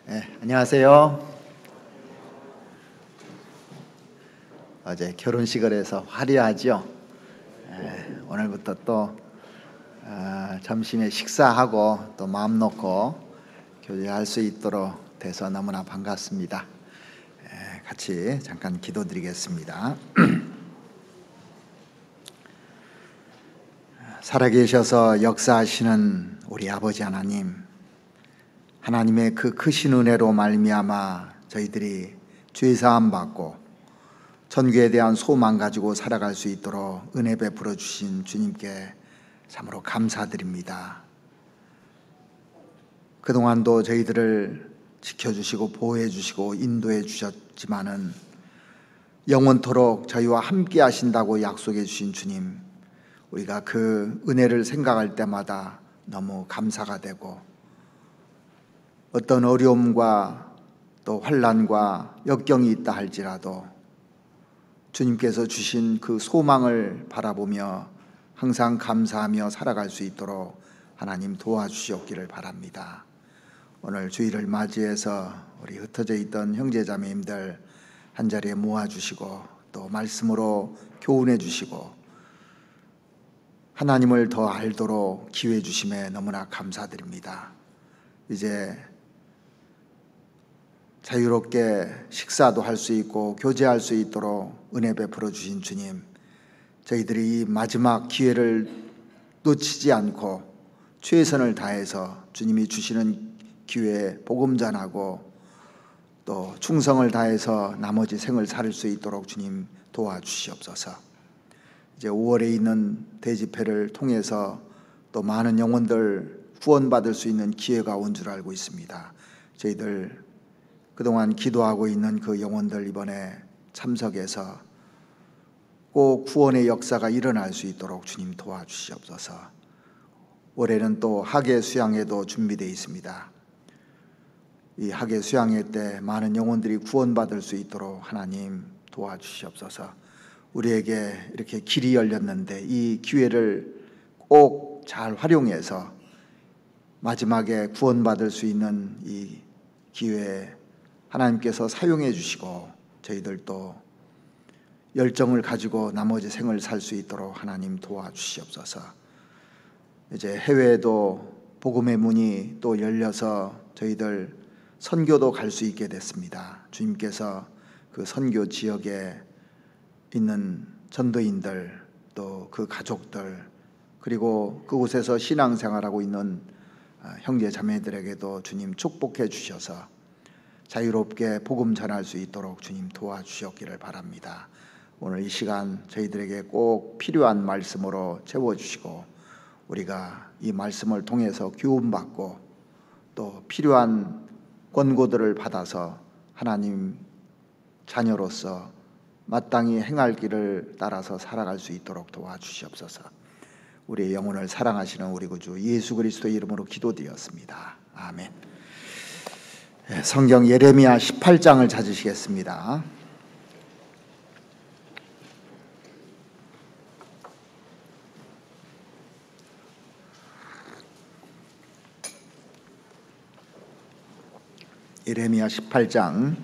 안녕하세요. 어제 결혼식을 해서 화려하죠. 오늘부터 또 점심에 식사하고 또 마음 놓고 교제할 수 있도록 돼서 너무나 반갑습니다. 같이 잠깐 기도드리겠습니다. 살아계셔서 역사하시는 우리 아버지 하나님, 하나님의 그 크신 은혜로 말미암아 저희들이 죄사함 받고 천국에 대한 소망 가지고 살아갈 수 있도록 은혜 베풀어 주신 주님께 참으로 감사드립니다. 그동안도 저희들을 지켜주시고 보호해 주시고 인도해 주셨지만은 영원토록 저희와 함께 하신다고 약속해 주신 주님, 우리가 그 은혜를 생각할 때마다 너무 감사가 되고, 어떤 어려움과 또 환난과 역경이 있다 할지라도 주님께서 주신 그 소망을 바라보며 항상 감사하며 살아갈 수 있도록 하나님 도와주시옵기를 바랍니다. 오늘 주일을 맞이해서 우리 흩어져 있던 형제자매님들 한자리에 모아주시고 또 말씀으로 교훈해 주시고 하나님을 더 알도록 기회 주심에 너무나 감사드립니다. 이제 자유롭게 식사도 할 수 있고 교제할 수 있도록 은혜 베풀어 주신 주님, 저희들이 이 마지막 기회를 놓치지 않고 최선을 다해서 주님이 주시는 기회에 복음 전하고 또 충성을 다해서 나머지 생을 살 수 있도록 주님 도와주시옵소서. 이제 5월에 있는 대집회를 통해서 또 많은 영혼들 구원받을 수 있는 기회가 온 줄 알고 있습니다. 저희들 그동안 기도하고 있는 그 영혼들 이번에 참석해서 꼭 구원의 역사가 일어날 수 있도록 주님 도와주시옵소서. 올해는 또 학예 수양회도 준비되어 있습니다. 이 학예 수양회 때 많은 영혼들이 구원받을 수 있도록 하나님 도와주시옵소서. 우리에게 이렇게 길이 열렸는데 이 기회를 꼭 잘 활용해서 마지막에 구원받을 수 있는 이 기회에 하나님께서 사용해 주시고 저희들도 열정을 가지고 나머지 생을 살 수 있도록 하나님 도와주시옵소서. 이제 해외에도 복음의 문이 또 열려서 저희들 선교도 갈 수 있게 됐습니다. 주님께서 그 선교 지역에 있는 전도인들 또 그 가족들 그리고 그곳에서 신앙생활하고 있는 형제 자매들에게도 주님 축복해 주셔서 자유롭게 복음 전할 수 있도록 주님 도와주셨기를 바랍니다. 오늘 이 시간 저희들에게 꼭 필요한 말씀으로 채워주시고 우리가 이 말씀을 통해서 교훈받고 또 필요한 권고들을 받아서 하나님 자녀로서 마땅히 행할 길을 따라서 살아갈 수 있도록 도와주시옵소서. 우리의 영혼을 사랑하시는 우리 구주 예수 그리스도의 이름으로 기도드렸습니다. 아멘. 성경 예레미야 18장을 찾으시겠습니다. 예레미야 18장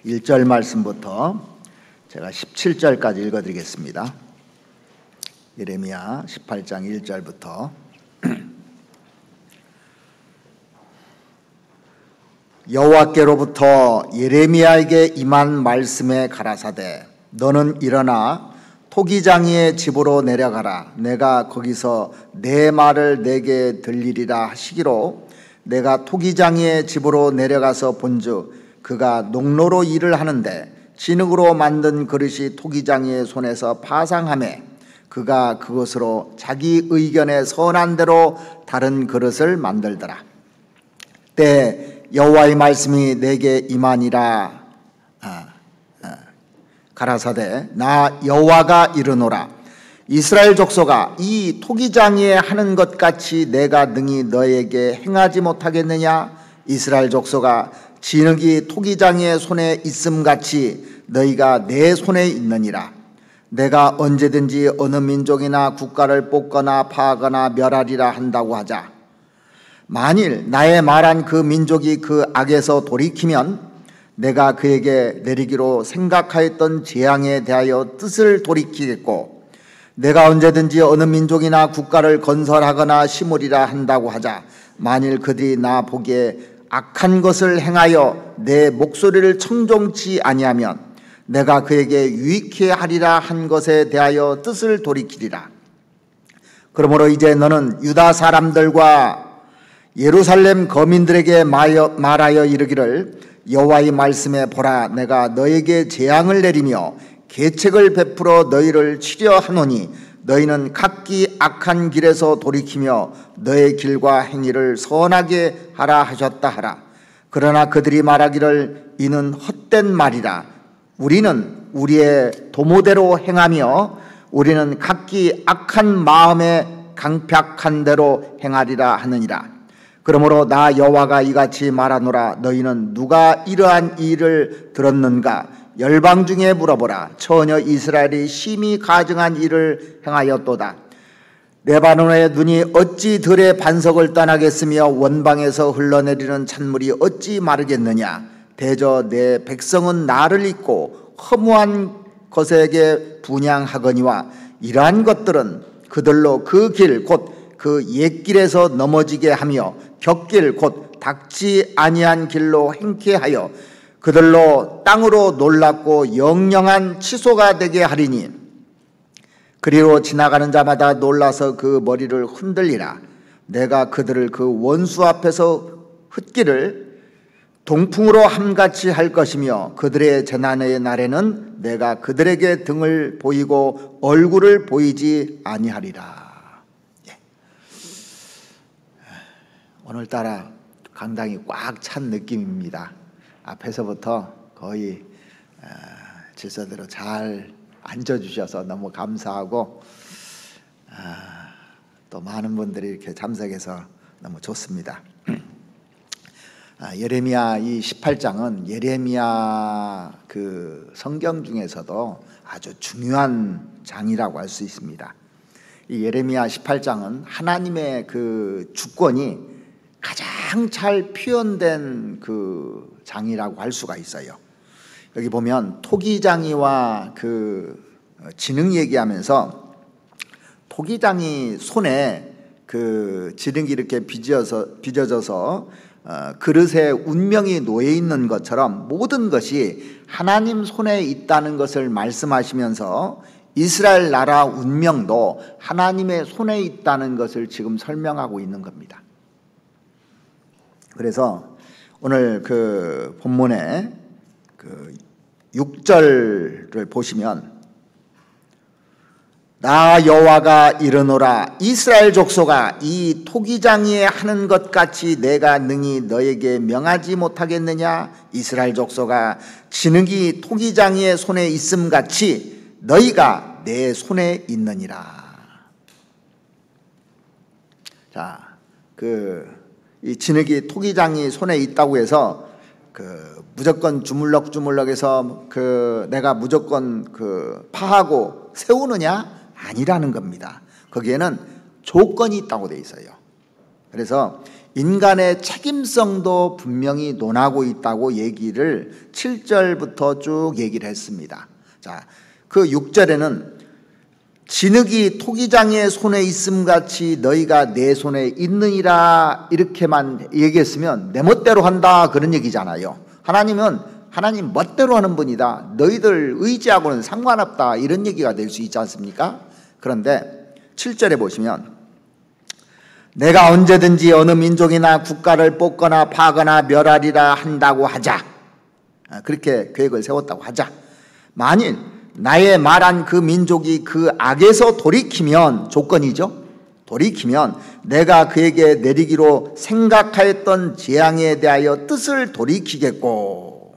1절 말씀부터 제가 17절까지 읽어드리겠습니다. 예레미야 18장 1절부터 여호와께로부터 예레미야에게 임한 말씀에 가라사대 너는 일어나 토기장이의 집으로 내려가라. 내가 거기서 내 말을 내게 들리리라 하시기로 내가 토기장이의 집으로 내려가서 본즉 그가 농로로 일을 하는데 진흙으로 만든 그릇이 토기장이의 손에서 파상하매 그가 그것으로 자기 의견에 선한 대로 다른 그릇을 만들더라. 때 여호와의 말씀이 내게 임하니라. 가라사대 나 여호와가 이르노라. 이스라엘 족속아, 이 토기장이에 하는 것 같이 내가 능히 너에게 행하지 못하겠느냐? 이스라엘 족속아, 진흙이 토기장이의 손에 있음 같이 너희가 내 손에 있느니라. 내가 언제든지 어느 민족이나 국가를 뽑거나 파하거나 멸하리라 한다고 하자. 만일 나의 말한 그 민족이 그 악에서 돌이키면 내가 그에게 내리기로 생각하였던 재앙에 대하여 뜻을 돌이키겠고 내가 언제든지 어느 민족이나 국가를 건설하거나 심으리라 한다고 하자 만일 그들이 나 보기에 악한 것을 행하여 내 목소리를 청종치 아니하면 내가 그에게 유익해 하리라 한 것에 대하여 뜻을 돌이키리라. 그러므로 이제 너는 유다 사람들과 예루살렘 거민들에게 말하여 이르기를 여호와의 말씀에 보라 내가 너에게 재앙을 내리며 계책을 베풀어 너희를 치려하노니 너희는 각기 악한 길에서 돌이키며 너의 길과 행위를 선하게 하라 하셨다 하라. 그러나 그들이 말하기를 이는 헛된 말이라. 우리는 우리의 도모대로 행하며 우리는 각기 악한 마음에 강팍한 대로 행하리라 하느니라. 그러므로 나 여호와가 이같이 말하노라. 너희는 누가 이러한 일을 들었는가? 열방 중에 물어보라. 처녀 이스라엘이 심히 가증한 일을 행하였도다. 레바논의 눈이 어찌 들의 반석을 떠나겠으며 원방에서 흘러내리는 찬물이 어찌 마르겠느냐? 대저 내 백성은 나를 잊고 허무한 것에게 분향하거니와 이러한 것들은 그들로 그 길 곧 그 옛길에서 넘어지게 하며 곁길 곧 닥지 아니한 길로 행케 하여 그들로 땅으로 놀랍고 영영한 치소가 되게 하리니 그리로 지나가는 자마다 놀라서 그 머리를 흔들리라. 내가 그들을 그 원수 앞에서 흩기를 동풍으로 함같이 할 것이며 그들의 재난의 날에는 내가 그들에게 등을 보이고 얼굴을 보이지 아니하리라. 오늘따라 강당이 꽉 찬 느낌입니다. 앞에서부터 거의 질서대로 잘 앉아주셔서 너무 감사하고 또 많은 분들이 이렇게 참석해서 너무 좋습니다. 예레미야 이 18장은 예레미야 그 성경 중에서도 아주 중요한 장이라고 할 수 있습니다. 이 예레미야 18장은 하나님의 그 주권이 가장 잘 표현된 그 장이라고 할 수가 있어요. 여기 보면 토기장이와 그 진흙 얘기하면서 토기장이 손에 그 진흙이 이렇게 빚어져서 그릇에 운명이 놓여 있는 것처럼 모든 것이 하나님 손에 있다는 것을 말씀하시면서 이스라엘 나라 운명도 하나님의 손에 있다는 것을 지금 설명하고 있는 겁니다. 그래서 오늘 그 본문에 그 6절을 보시면 나 여호와가 이르노라 이스라엘 족속아 이 토기장이에 하는 것 같이 내가 능히 너에게 명하지 못하겠느냐. 이스라엘 족속아 진흙이 토기장이의 손에 있음 같이 너희가 내 손에 있느니라. 자, 이 진흙이 토기장이 손에 있다고 해서 그 무조건 주물럭주물럭해서 그 내가 무조건 그 파하고 세우느냐 아니라는 겁니다. 거기에는 조건이 있다고 돼 있어요. 그래서 인간의 책임성도 분명히 논하고 있다고 얘기를 7절부터 쭉 얘기를 했습니다. 자, 그 6절에는 진흙이 토기장의 손에 있음같이 너희가 내 손에 있느니라 이렇게만 얘기했으면 내 멋대로 한다 그런 얘기잖아요. 하나님은 하나님 멋대로 하는 분이다. 너희들 의지하고는 상관없다 이런 얘기가 될 수 있지 않습니까? 그런데 7절에 보시면 내가 언제든지 어느 민족이나 국가를 뽑거나 파거나 멸하리라 한다고 하자. 그렇게 계획을 세웠다고 하자. 만일 나의 말한 그 민족이 그 악에서 돌이키면 조건이죠. 돌이키면 내가 그에게 내리기로 생각하였던 재앙에 대하여 뜻을 돌이키겠고.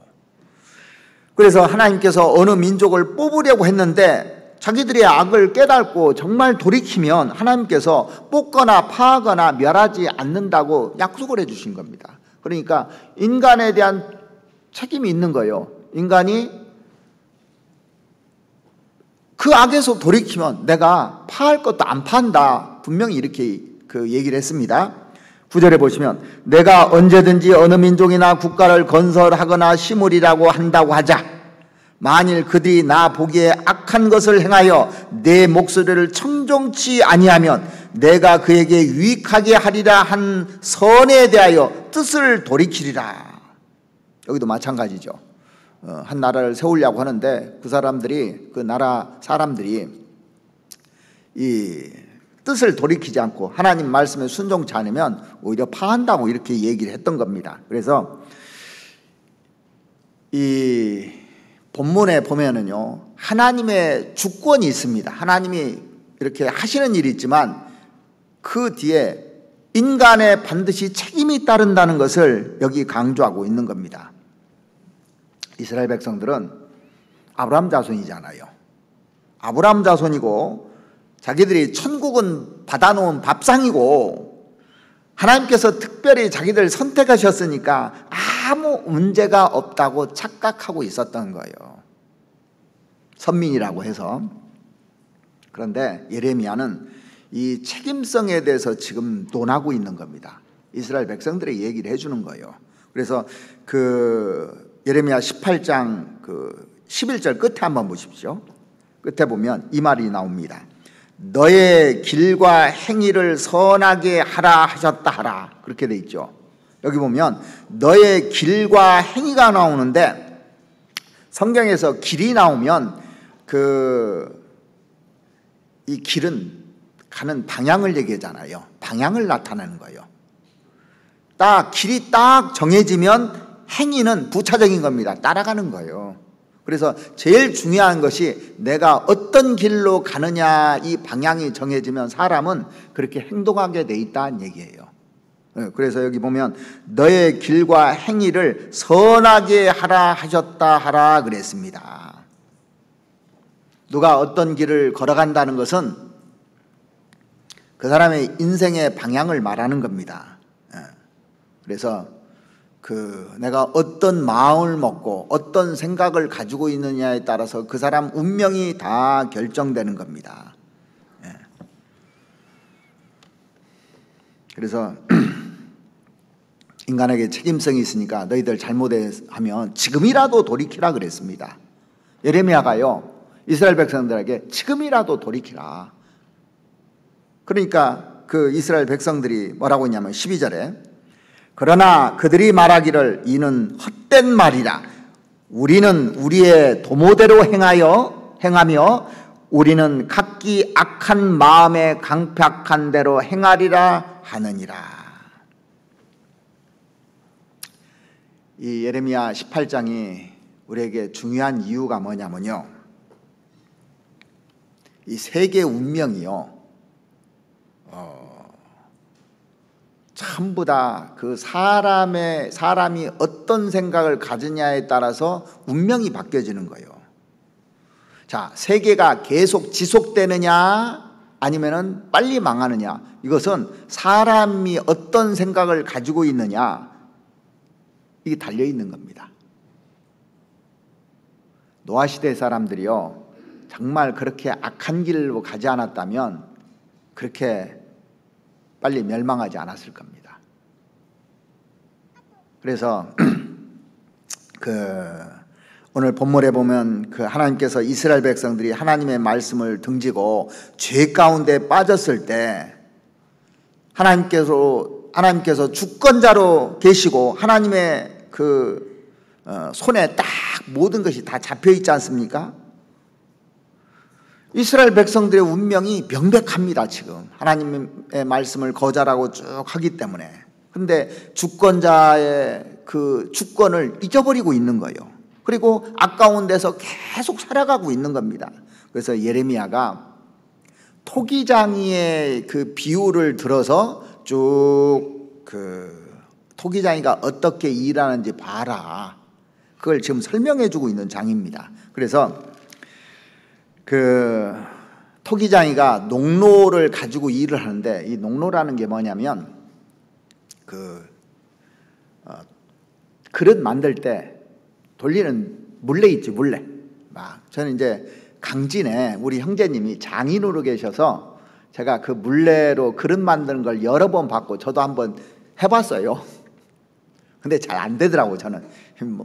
그래서 하나님께서 어느 민족을 뽑으려고 했는데 자기들의 악을 깨닫고 정말 돌이키면 하나님께서 뽑거나 파하거나 멸하지 않는다고 약속을 해주신 겁니다. 그러니까 인간에 대한 책임이 있는 거예요. 인간이 그 악에서 돌이키면 내가 파할 것도 안 판다. 분명히 이렇게 그 얘기를 했습니다. 9절에 보시면 내가 언제든지 어느 민족이나 국가를 건설하거나 심으리라고 한다고 하자. 만일 그들이 나 보기에 악한 것을 행하여 내 목소리를 청종치 아니하면 내가 그에게 유익하게 하리라 한 선에 대하여 뜻을 돌이키리라. 여기도 마찬가지죠. 한 나라를 세우려고 하는데 그 사람들이, 그 나라 사람들이 이 뜻을 돌이키지 않고 하나님 말씀에 순종치 않으면 오히려 파한다고 이렇게 얘기를 했던 겁니다. 그래서 이 본문에 보면은요, 하나님의 주권이 있습니다. 하나님이 이렇게 하시는 일이 있지만 그 뒤에 인간의 반드시 책임이 따른다는 것을 여기 강조하고 있는 겁니다. 이스라엘 백성들은 아브라함 자손이잖아요. 아브라함 자손이고 자기들이 천국은 받아놓은 밥상이고 하나님께서 특별히 자기들 선택하셨으니까 아무 문제가 없다고 착각하고 있었던 거예요. 선민이라고 해서. 그런데 예레미야는 이 책임성에 대해서 지금 논하고 있는 겁니다. 이스라엘 백성들의 얘기를 해주는 거예요. 그래서 그 예레미야 18장 그 11절 끝에 한번 보십시오. 끝에 보면 이 말이 나옵니다. 너의 길과 행위를 선하게 하라 하셨다 하라. 그렇게 돼 있죠. 여기 보면 너의 길과 행위가 나오는데 성경에서 길이 나오면 이 길은 가는 방향을 얘기하잖아요. 방향을 나타내는 거예요. 길이 딱 정해지면 행위는 부차적인 겁니다. 따라가는 거예요. 그래서 제일 중요한 것이 내가 어떤 길로 가느냐, 이 방향이 정해지면 사람은 그렇게 행동하게 돼 있다는 얘기예요. 그래서 여기 보면 너의 길과 행위를 선하게 하라 하셨다 하라 그랬습니다. 누가 어떤 길을 걸어간다는 것은 그 사람의 인생의 방향을 말하는 겁니다. 그래서 내가 어떤 마음을 먹고 어떤 생각을 가지고 있느냐에 따라서 그 사람 운명이 다 결정되는 겁니다. 그래서 인간에게 책임성이 있으니까 너희들 잘못하면 지금이라도 돌이키라 그랬습니다. 예레미야가요, 이스라엘 백성들에게 지금이라도 돌이키라. 그러니까 그 이스라엘 백성들이 뭐라고 했냐면 12절에 그러나 그들이 말하기를 이는 헛된 말이라. 우리는 우리의 도모대로 행하며 우리는 각기 악한 마음에 강팍한 대로 행하리라 하느니라. 이 예레미야 18장이 우리에게 중요한 이유가 뭐냐면요, 이 세계 운명이요, 전부 다 그 사람이 어떤 생각을 가지냐에 따라서 운명이 바뀌어지는 거예요. 자, 세계가 계속 지속되느냐 아니면은 빨리 망하느냐, 이것은 사람이 어떤 생각을 가지고 있느냐, 이게 달려 있는 겁니다. 노아 시대 사람들이요, 정말 그렇게 악한 길로 가지 않았다면 그렇게 빨리 멸망하지 않았을 겁니다. 그래서 오늘 본문에 보면 하나님께서 이스라엘 백성들이 하나님의 말씀을 등지고 죄 가운데 빠졌을 때 하나님께서 주권자로 계시고 하나님의 손에 딱 모든 것이 다 잡혀 있지 않습니까? 이스라엘 백성들의 운명이 명백합니다. 지금 하나님의 말씀을 거절하고 쭉 하기 때문에. 그런데 주권자의 그 주권을 잊어버리고 있는 거예요. 그리고 아까운 데서 계속 살아가고 있는 겁니다. 그래서 예레미야가 토기장이의 그 비유를 들어서 쭉 토기장이가 어떻게 일하는지 봐라, 그걸 지금 설명해 주고 있는 장입니다. 그래서 토기장이가 농로를 가지고 일을 하는데, 이 농로라는 게 뭐냐면 그릇 만들 때 돌리는 물레 있지, 물레. 저는 이제 강진에 우리 형제님이 장인으로 계셔서 제가 그 물레로 그릇 만드는 걸 여러 번 봤고, 저도 한번 해봤어요. 근데 잘 안 되더라고. 저는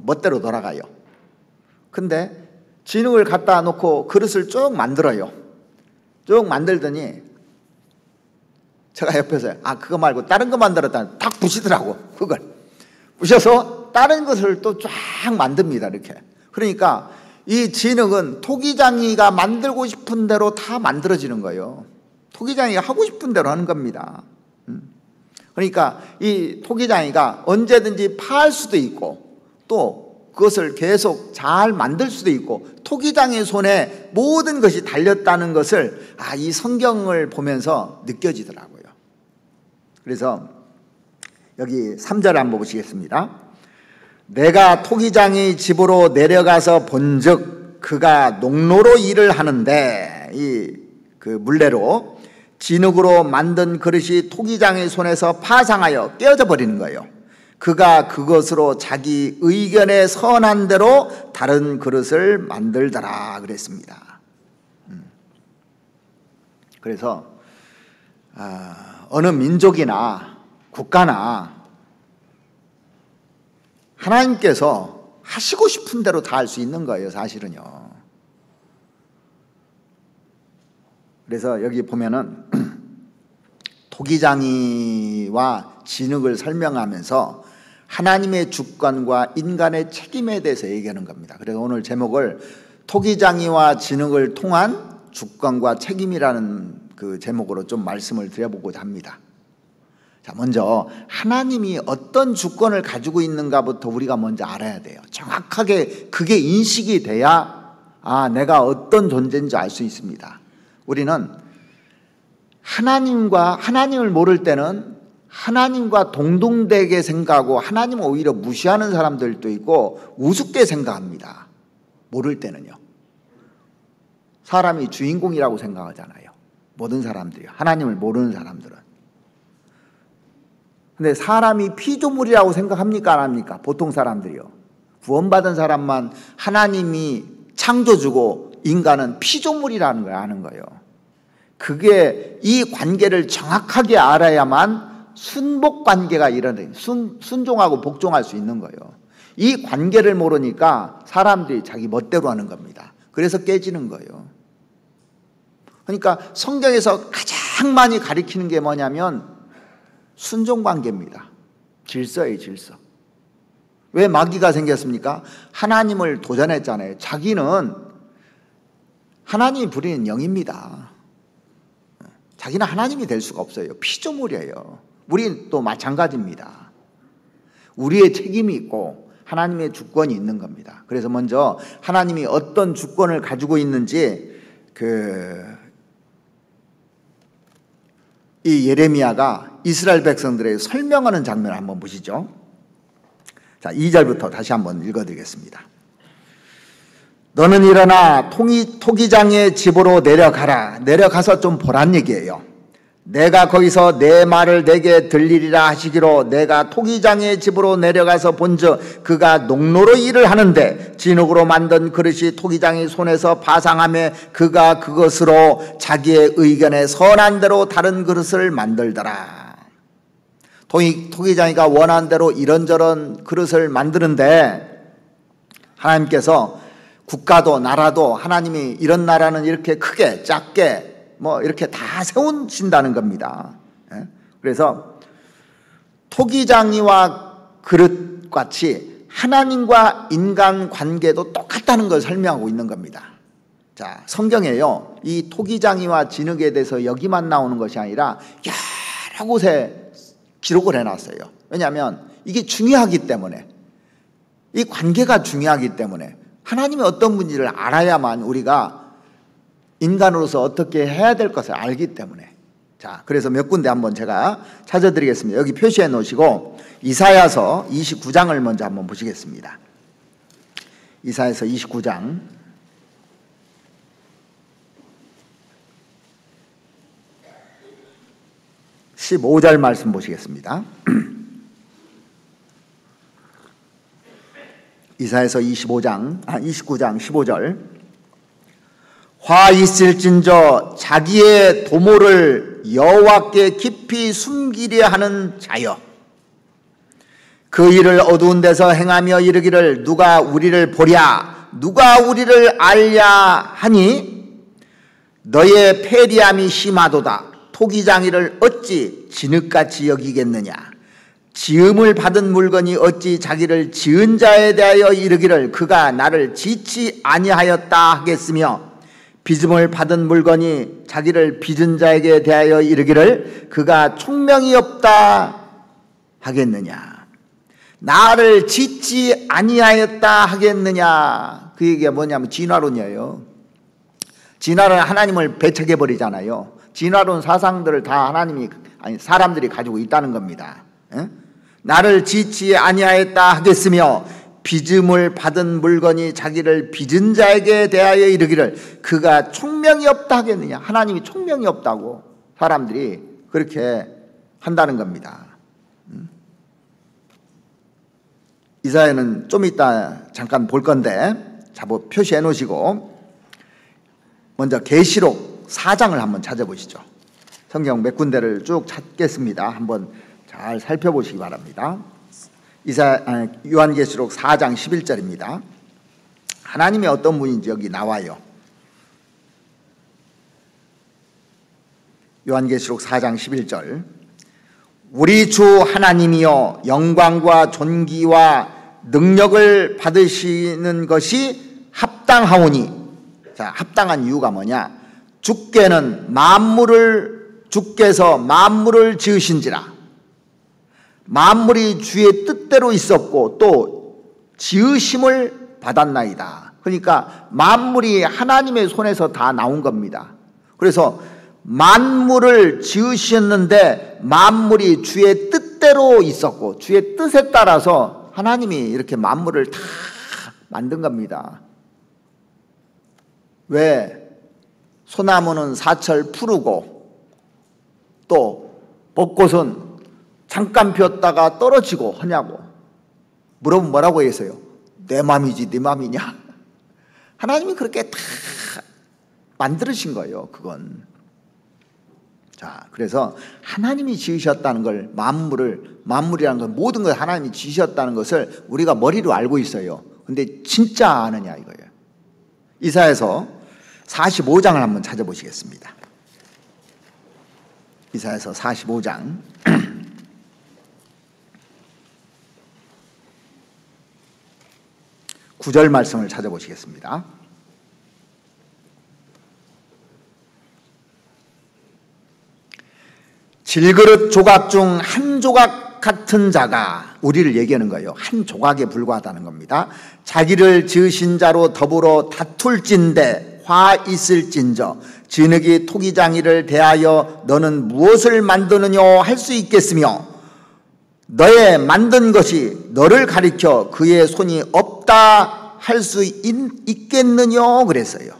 멋대로 돌아가요. 근데 진흙을 갖다 놓고 그릇을 쭉 만들어요. 쭉 만들더니 제가 옆에서 그거 말고 다른 거 만들었다니 딱 부시더라고. 그걸 부셔서 다른 것을 또 쫙 만듭니다. 이렇게. 그러니까 이 진흙은 토기장이가 만들고 싶은 대로 다 만들어지는 거예요. 토기장이가 하고 싶은 대로 하는 겁니다. 그러니까 이 토기장이가 언제든지 파할 수도 있고 또 그것을 계속 잘 만들 수도 있고 토기장의 손에 모든 것이 달렸다는 것을 이 성경을 보면서 느껴지더라고요. 그래서 여기 3절 한번 보시겠습니다. 내가 토기장의 집으로 내려가서 본즉 그가 농로로 일을 하는데, 그 물레로 진흙으로 만든 그릇이 토기장의 손에서 파상하여 깨어져 버리는 거예요. 그가 그것으로 자기 의견에 선한 대로 다른 그릇을 만들더라 그랬습니다. 그래서 어느 민족이나 국가나 하나님께서 하시고 싶은 대로 다 할 수 있는 거예요, 사실은요. 그래서 여기 보면은 토기장이와 진흙을 설명하면서 하나님의 주권과 인간의 책임에 대해서 얘기하는 겁니다. 그래서 오늘 제목을 토기장이와 진흙을 통한 주권과 책임이라는 그 제목으로 좀 말씀을 드려보고자 합니다. 자, 먼저 하나님이 어떤 주권을 가지고 있는가부터 우리가 먼저 알아야 돼요. 정확하게 그게 인식이 돼야 내가 어떤 존재인지 알 수 있습니다. 우리는 하나님을 모를 때는 하나님과 동등되게 생각하고 하나님을 오히려 무시하는 사람들도 있고 우습게 생각합니다. 모를 때는요. 사람이 주인공이라고 생각하잖아요. 모든 사람들이요. 하나님을 모르는 사람들은. 근데 사람이 피조물이라고 생각합니까? 안 합니까? 보통 사람들이요. 구원받은 사람만 하나님이 창조주고 인간은 피조물이라는 걸 아는 거예요. 그게 이 관계를 정확하게 알아야만 순복 관계가 일어나요. 순종하고 복종할 수 있는 거예요. 이 관계를 모르니까 사람들이 자기 멋대로 하는 겁니다. 그래서 깨지는 거예요. 그러니까 성경에서 가장 많이 가리키는 게 뭐냐면 순종 관계입니다. 질서예요, 질서. 왜 마귀가 생겼습니까? 하나님을 도전했잖아요. 자기는 하나님이 부리는 영입니다. 자기는 하나님이 될 수가 없어요. 피조물이에요. 우리는 또 마찬가지입니다. 우리의 책임이 있고 하나님의 주권이 있는 겁니다. 그래서 먼저 하나님이 어떤 주권을 가지고 있는지 이 예레미야가 이스라엘 백성들에게 설명하는 장면을 한번 보시죠. 자, 2절부터 다시 한번 읽어드리겠습니다. 너는 일어나 토기장의 집으로 내려가라. 내려가서 좀 보란 얘기예요. 내가 거기서 내 말을 내게 들리리라 하시기로 내가 토기장의 집으로 내려가서 본즉 그가 농로로 일을 하는데 진흙으로 만든 그릇이 토기장의 손에서 파상하며 그가 그것으로 자기의 의견에 선한 대로 다른 그릇을 만들더라. 토기장이가 원하는 대로 이런저런 그릇을 만드는데 하나님께서 국가도 나라도 하나님이 이런 나라는 이렇게 크게 작게 이렇게 다 세우신다는 겁니다. 그래서 토기장이와 그릇같이 하나님과 인간 관계도 똑같다는 걸 설명하고 있는 겁니다. 자, 성경에요, 이 토기장이와 진흙에 대해서 여기만 나오는 것이 아니라 여러 곳에 기록을 해놨어요. 왜냐하면 이게 중요하기 때문에, 이 관계가 중요하기 때문에 하나님이 어떤 분인지를 알아야만 우리가 인간으로서 어떻게 해야 될 것을 알기 때문에. 자, 그래서 몇 군데 한번 제가 찾아드리겠습니다. 여기 표시해 놓으시고 이사야서 29장을 먼저 한번 보시겠습니다. 이사야서 29장 15절 말씀 보시겠습니다. 이사야서 29장 15절. 화 있을진저 자기의 도모를 여호와께 깊이 숨기려 하는 자여. 그 일을 어두운 데서 행하며 이르기를 누가 우리를 보랴 누가 우리를 알랴 하니 너의 패리함이 심하도다. 토기장이를 어찌 진흙같이 여기겠느냐. 지음을 받은 물건이 어찌 자기를 지은 자에 대하여 이르기를 그가 나를 지지 아니하였다 하겠으며 빚음을 받은 물건이 자기를 빚은 자에게 대하여 이르기를 그가 총명이 없다 하겠느냐. 나를 짓지 아니하였다 하겠느냐. 그 얘기가 뭐냐면 진화론이에요. 진화론 하나님을 배척해 버리잖아요. 진화론 사상들을 다 사람들이 가지고 있다는 겁니다. 에? 나를 짓지 아니하였다 하겠으며 빚음을 받은 물건이 자기를 빚은 자에게 대하여 이르기를 그가 총명이 없다 하겠느냐. 하나님이 총명이 없다고 사람들이 그렇게 한다는 겁니다. 이사야는 좀 이따 잠깐 볼 건데 잡아 표시해 놓으시고 먼저 계시록 4장을 한번 찾아보시죠. 성경 몇 군데를 쭉 찾겠습니다. 한번 잘 살펴보시기 바랍니다. 요한계시록 4장 11절입니다. 하나님이 어떤 분인지 여기 나와요. 요한계시록 4장 11절 우리 주 하나님이여 영광과 존귀와 능력을 받으시는 것이 합당하오니. 자, 합당한 이유가 뭐냐? 주께서 만물을 지으신지라. 만물이 주의 뜻대로 있었고 또 지으심을 받았나이다. 그러니까 만물이 하나님의 손에서 다 나온 겁니다. 그래서 만물을 지으셨는데 만물이 주의 뜻대로 있었고 주의 뜻에 따라서 하나님이 이렇게 만물을 다 만든 겁니다. 왜 소나무는 사철 푸르고 또 벚꽃은 잠깐 피었다가 떨어지고 하냐고 물어보면 뭐라고 했어요? 내 맘이지 네 맘이냐? 하나님이 그렇게 다 만들으신 거예요. 그건. 자, 그래서 하나님이 지으셨다는 걸 만물이라는 건 모든 걸 하나님이 지으셨다는 것을 우리가 머리로 알고 있어요. 근데 진짜 아느냐 이거예요. 이사야서 45장을 한번 찾아보시겠습니다. 이사야서 45장 9절 말씀을 찾아보시겠습니다. 질그릇 조각 중 한 조각 같은 자가 우리를 얘기하는 거예요. 한 조각에 불과하다는 겁니다. 자기를 지으신 자로 더불어 다툴진대 화 있을진저 진흙이 토기장이를 대하여 너는 무엇을 만드느냐 할 수 있겠으며 너의 만든 것이 너를 가리켜 그의 손이 없다 할 수 있겠느냐 그랬어요.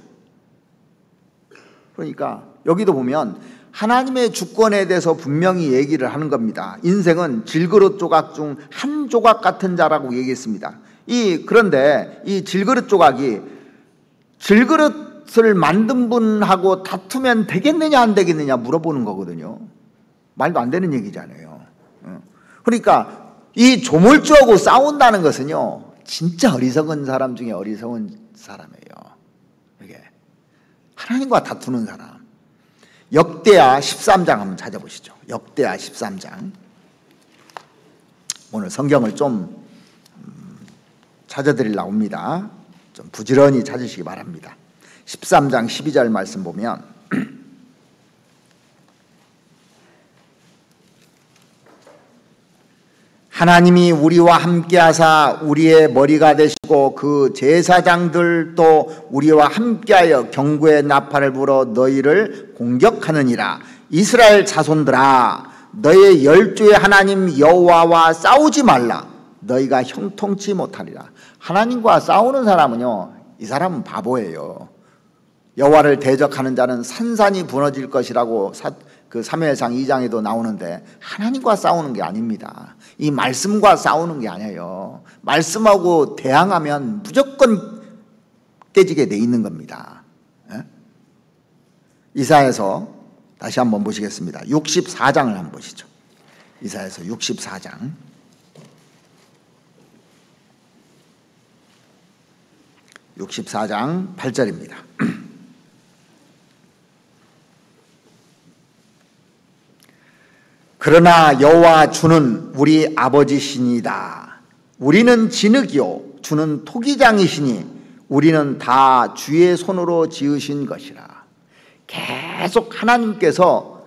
그러니까 여기도 보면 하나님의 주권에 대해서 분명히 얘기를 하는 겁니다. 인생은 질그릇 조각 중 한 조각 같은 자라고 얘기했습니다. 그런데 이 질그릇 조각이 질그릇을 만든 분하고 다투면 되겠느냐 안 되겠느냐 물어보는 거거든요. 말도 안 되는 얘기잖아요. 그러니까 이 조물주하고 싸운다는 것은요 진짜 어리석은 사람 중에 어리석은 사람이에요. 이게 하나님과 다투는 사람. 역대하 13장 한번 찾아보시죠. 역대하 13장. 오늘 성경을 좀 찾아드리려고 합니다. 좀 부지런히 찾으시기 바랍니다. 13장 12절 말씀 보면 하나님이 우리와 함께하사 우리의 머리가 되시고 그 제사장들도 우리와 함께하여 경고의 나팔을 불어 너희를 공격하느니라. 이스라엘 자손들아 너의 열조의 하나님 여호와와 싸우지 말라. 너희가 형통치 못하리라. 하나님과 싸우는 사람은요 이 사람은 바보예요. 여호와를 대적하는 자는 산산이 무너질 것이라고 그 사무엘상 2장에도 나오는데 하나님과 싸우는 게 아닙니다. 이 말씀과 싸우는 게 아니에요. 말씀하고 대항하면 무조건 깨지게 돼 있는 겁니다. 이사야서 다시 한번 보시겠습니다. 64장을 한번 보시죠. 이사야서 64장 64장 8절입니다. 그러나 여호와 주는 우리 아버지시니이다. 우리는 진흙이요 주는 토기장이시니 우리는 다 주의 손으로 지으신 것이라. 계속 하나님께서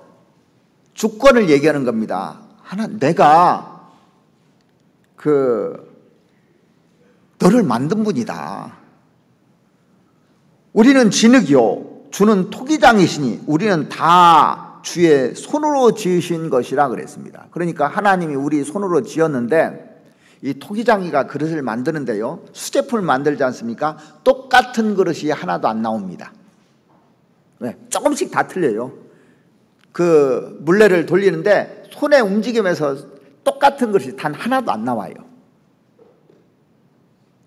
주권을 얘기하는 겁니다. 내가 너를 만든 분이다. 우리는 진흙이요 주는 토기장이시니 우리는 다 주의 손으로 지으신 것이라 그랬습니다. 그러니까 하나님이 우리 손으로 지었는데 이 토기장이가 그릇을 만드는데요, 수제품을 만들지 않습니까? 똑같은 그릇이 하나도 안 나옵니다. 왜? 조금씩 다 틀려요. 그 물레를 돌리는데 손의 움직임에서 똑같은 그릇이 단 하나도 안 나와요.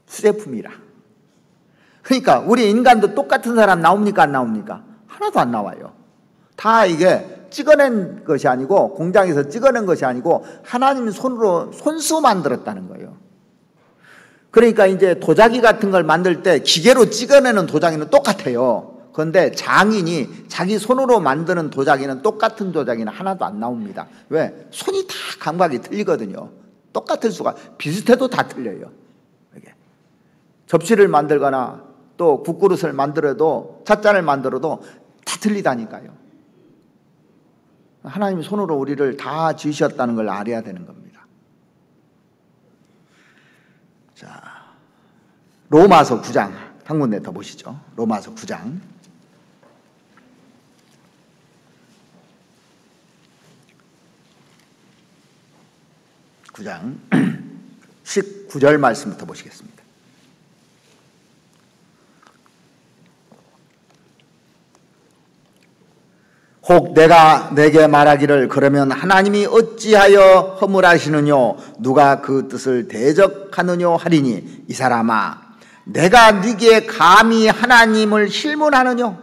수제품이라. 그러니까 우리 인간도 똑같은 사람 나옵니까 안 나옵니까? 하나도 안 나와요. 다 이게 찍어낸 것이 아니고, 공장에서 찍어낸 것이 아니고 하나님 손으로 손수 만들었다는 거예요. 그러니까 이제 도자기 같은 걸 만들 때 기계로 찍어내는 도자기는 똑같아요. 그런데 장인이 자기 손으로 만드는 도자기는, 똑같은 도자기는 하나도 안 나옵니다. 왜? 손이 다 감각이 틀리거든요. 똑같을 수가, 비슷해도 다 틀려요. 이게. 접시를 만들거나 또 국그릇을 만들어도, 찻잔을 만들어도 다 틀리다니까요. 하나님이 손으로 우리를 다 지으셨다는 걸 알아야 되는 겁니다. 자, 로마서 9장 한 군데 더 보시죠. 로마서 9장 19절 말씀부터 보시겠습니다. 혹 내가 내게 말하기를 그러면 하나님이 어찌하여 허물하시느뇨 누가 그 뜻을 대적하느뇨 하리니, 이 사람아 내가 네게 감히 하나님을 실문하느뇨?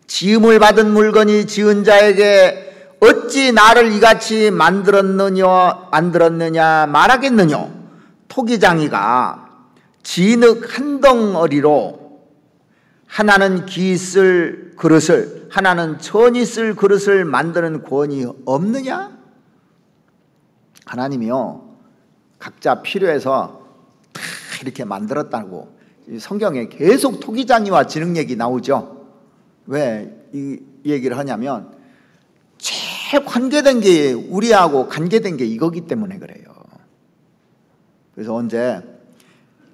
지음을 받은 물건이 지은 자에게 어찌 나를 이같이 만들었느냐 말하겠느뇨? 토기장이가 진흙 한 덩어리로 하나는 기 쓸 그릇을, 하나는 천이 쓸 그릇을 만드는 권이 없느냐? 하나님이요, 각자 필요해서 다 이렇게 만들었다고 성경에 계속 토기장이와 진흙 얘기 나오죠. 왜 이 얘기를 하냐면 제일 관계된 게, 우리하고 관계된 게 이거기 때문에 그래요. 그래서 언제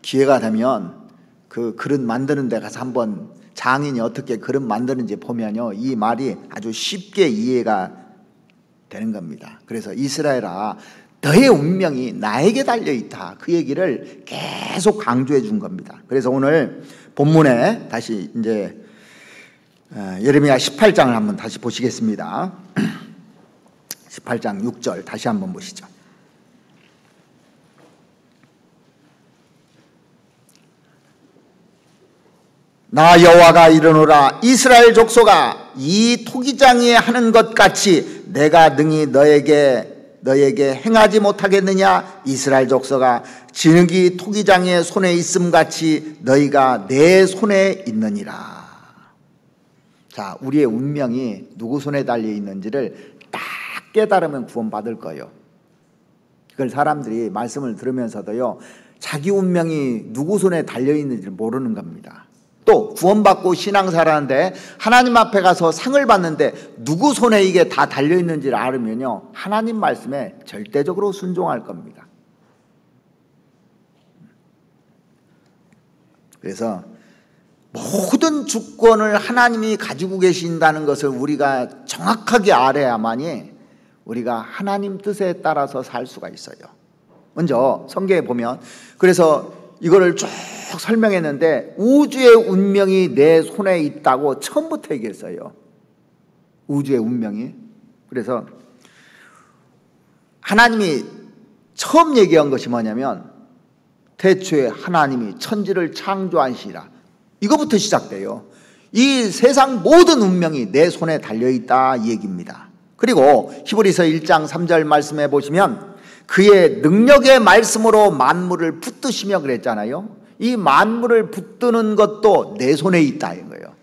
기회가 되면 그 그릇 만드는 데 가서 한번 장인이 어떻게 그릇 만드는지 보면요, 이 말이 아주 쉽게 이해가 되는 겁니다. 그래서 이스라엘아 너의 운명이 나에게 달려있다, 그 얘기를 계속 강조해 준 겁니다. 그래서 오늘 본문에 다시 이제 예레미야 18장을 한번 다시 보시겠습니다. 18장 6절 다시 한번 보시죠. 나 여호와가 이르노라, 이스라엘 족속아 이 토기장이 하는 것 같이 내가 능히 너에게 행하지 못하겠느냐? 이스라엘 족속아 진흙이 토기장의 손에 있음 같이 너희가 내 손에 있느니라. 자, 우리의 운명이 누구 손에 달려 있는지를 딱 깨달으면 구원받을 거예요. 그걸 사람들이 말씀을 들으면서도요, 자기 운명이 누구 손에 달려 있는지를 모르는 겁니다. 또 구원받고 신앙생활하는데 하나님 앞에 가서 상을 받는데 누구 손에 이게 다 달려있는지를 알으면요, 하나님 말씀에 절대적으로 순종할 겁니다. 그래서 모든 주권을 하나님이 가지고 계신다는 것을 우리가 정확하게 알아야만이 우리가 하나님 뜻에 따라서 살 수가 있어요. 먼저 성경에 보면, 그래서 이거를 쭉 설명했는데 우주의 운명이 내 손에 있다고 처음부터 얘기했어요. 우주의 운명이. 그래서 하나님이 처음 얘기한 것이 뭐냐면 태초에 하나님이 천지를 창조하시라, 이거부터 시작돼요. 이 세상 모든 운명이 내 손에 달려있다 이 얘기입니다. 그리고 히브리서 1장 3절 말씀해 보시면 그의 능력의 말씀으로 만물을 붙드시며 그랬잖아요. 이 만물을 붙드는 것도 내 손에 있다 이거예요.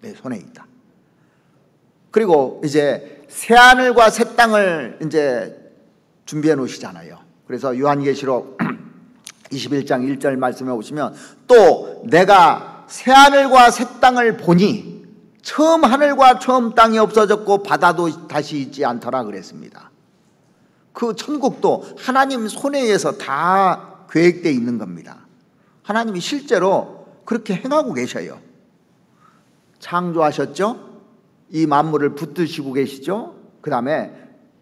내 손에 있다. 그리고 이제 새하늘과 새 땅을 이제 준비해 놓으시잖아요. 그래서 요한계시록 21장 1절 말씀에 보시면 또 내가 새하늘과 새 땅을 보니 처음 하늘과 처음 땅이 없어졌고 바다도 다시 있지 않더라 그랬습니다. 그 천국도 하나님 손에 의해서 다 계획되어 있는 겁니다. 하나님이 실제로 그렇게 행하고 계셔요. 창조하셨죠? 이 만물을 붙드시고 계시죠? 그 다음에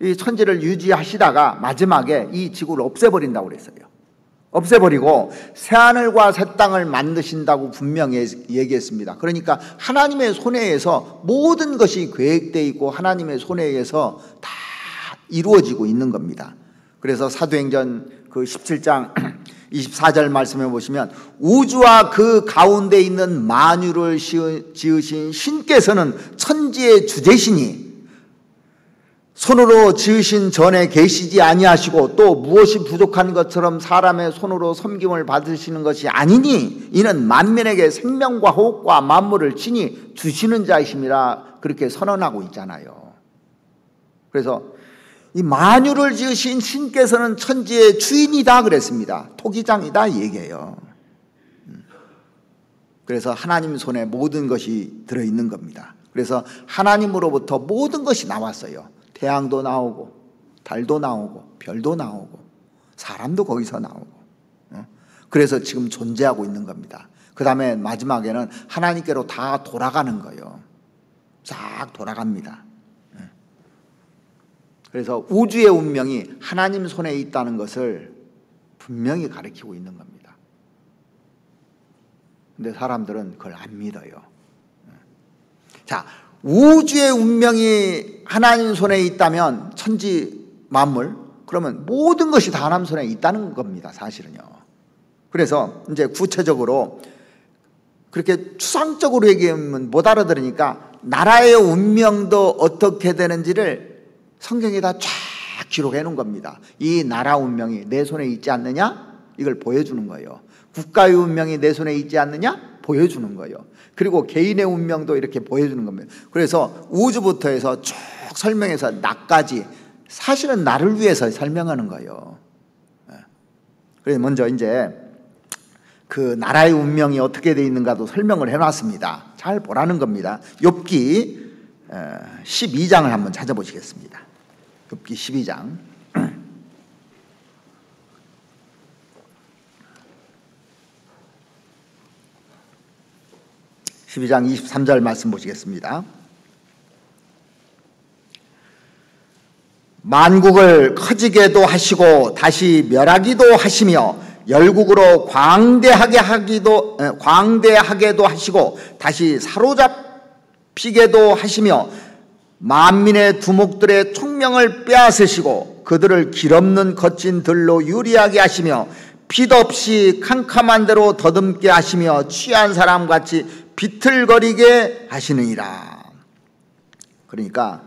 이 천지를 유지하시다가 마지막에 이 지구를 없애버린다고 그랬어요. 없애버리고 새하늘과 새 땅을 만드신다고 분명히 얘기했습니다. 그러니까 하나님의 손에 의해서 모든 것이 계획되어 있고 하나님의 손에 의해서 다 이루어지고 있는 겁니다. 그래서 사도행전 그 17장 24절 말씀해 보시면 우주와 그 가운데 있는 만유를 지으신 신께서는 천지의 주제시니 손으로 지으신 전에 계시지 아니하시고 또 무엇이 부족한 것처럼 사람의 손으로 섬김을 받으시는 것이 아니니 이는 만민에게 생명과 호흡과 만물을 친히 주시는 자이심이라 그렇게 선언하고 있잖아요. 그래서 이 만유를 지으신 신께서는 천지의 주인이다 그랬습니다. 토기장이다 이 얘기예요. 그래서 하나님 손에 모든 것이 들어있는 겁니다. 그래서 하나님으로부터 모든 것이 나왔어요. 태양도 나오고 달도 나오고 별도 나오고 사람도 거기서 나오고 그래서 지금 존재하고 있는 겁니다. 그 다음에 마지막에는 하나님께로 다 돌아가는 거예요. 싹 돌아갑니다. 그래서 우주의 운명이 하나님 손에 있다는 것을 분명히 가르치고 있는 겁니다. 근데 사람들은 그걸 안 믿어요. 자, 우주의 운명이 하나님 손에 있다면 천지 만물, 그러면 모든 것이 다 하나님 손에 있다는 겁니다. 사실은요. 그래서 이제 구체적으로 그렇게 추상적으로 얘기하면 못 알아들으니까 나라의 운명도 어떻게 되는지를 성경에다 쫙 기록해 놓은 겁니다. 이 나라 운명이 내 손에 있지 않느냐? 이걸 보여주는 거예요. 국가의 운명이 내 손에 있지 않느냐? 보여주는 거예요. 그리고 개인의 운명도 이렇게 보여주는 겁니다. 그래서 우주부터 해서 쭉 설명해서 나까지 사실은 나를 위해서 설명하는 거예요. 그래서 먼저 이제 그 나라의 운명이 어떻게 되어 있는가도 설명을 해놨습니다. 잘 보라는 겁니다. 욥기 12장을 한번 찾아보시겠습니다. 욥기 12장 12장 23절 말씀 보시겠습니다. 만국을 커지게도 하시고 다시 멸하기도 하시며 열국으로 광대하게도 하시고 다시 사로잡히게도 하시며 만민의 두목들의 총명을 빼앗으시고 그들을 길없는 거친 들로 유리하게 하시며 빛 없이 캄캄한 데로 더듬게 하시며 취한 사람같이 비틀거리게 하시느니라. 그러니까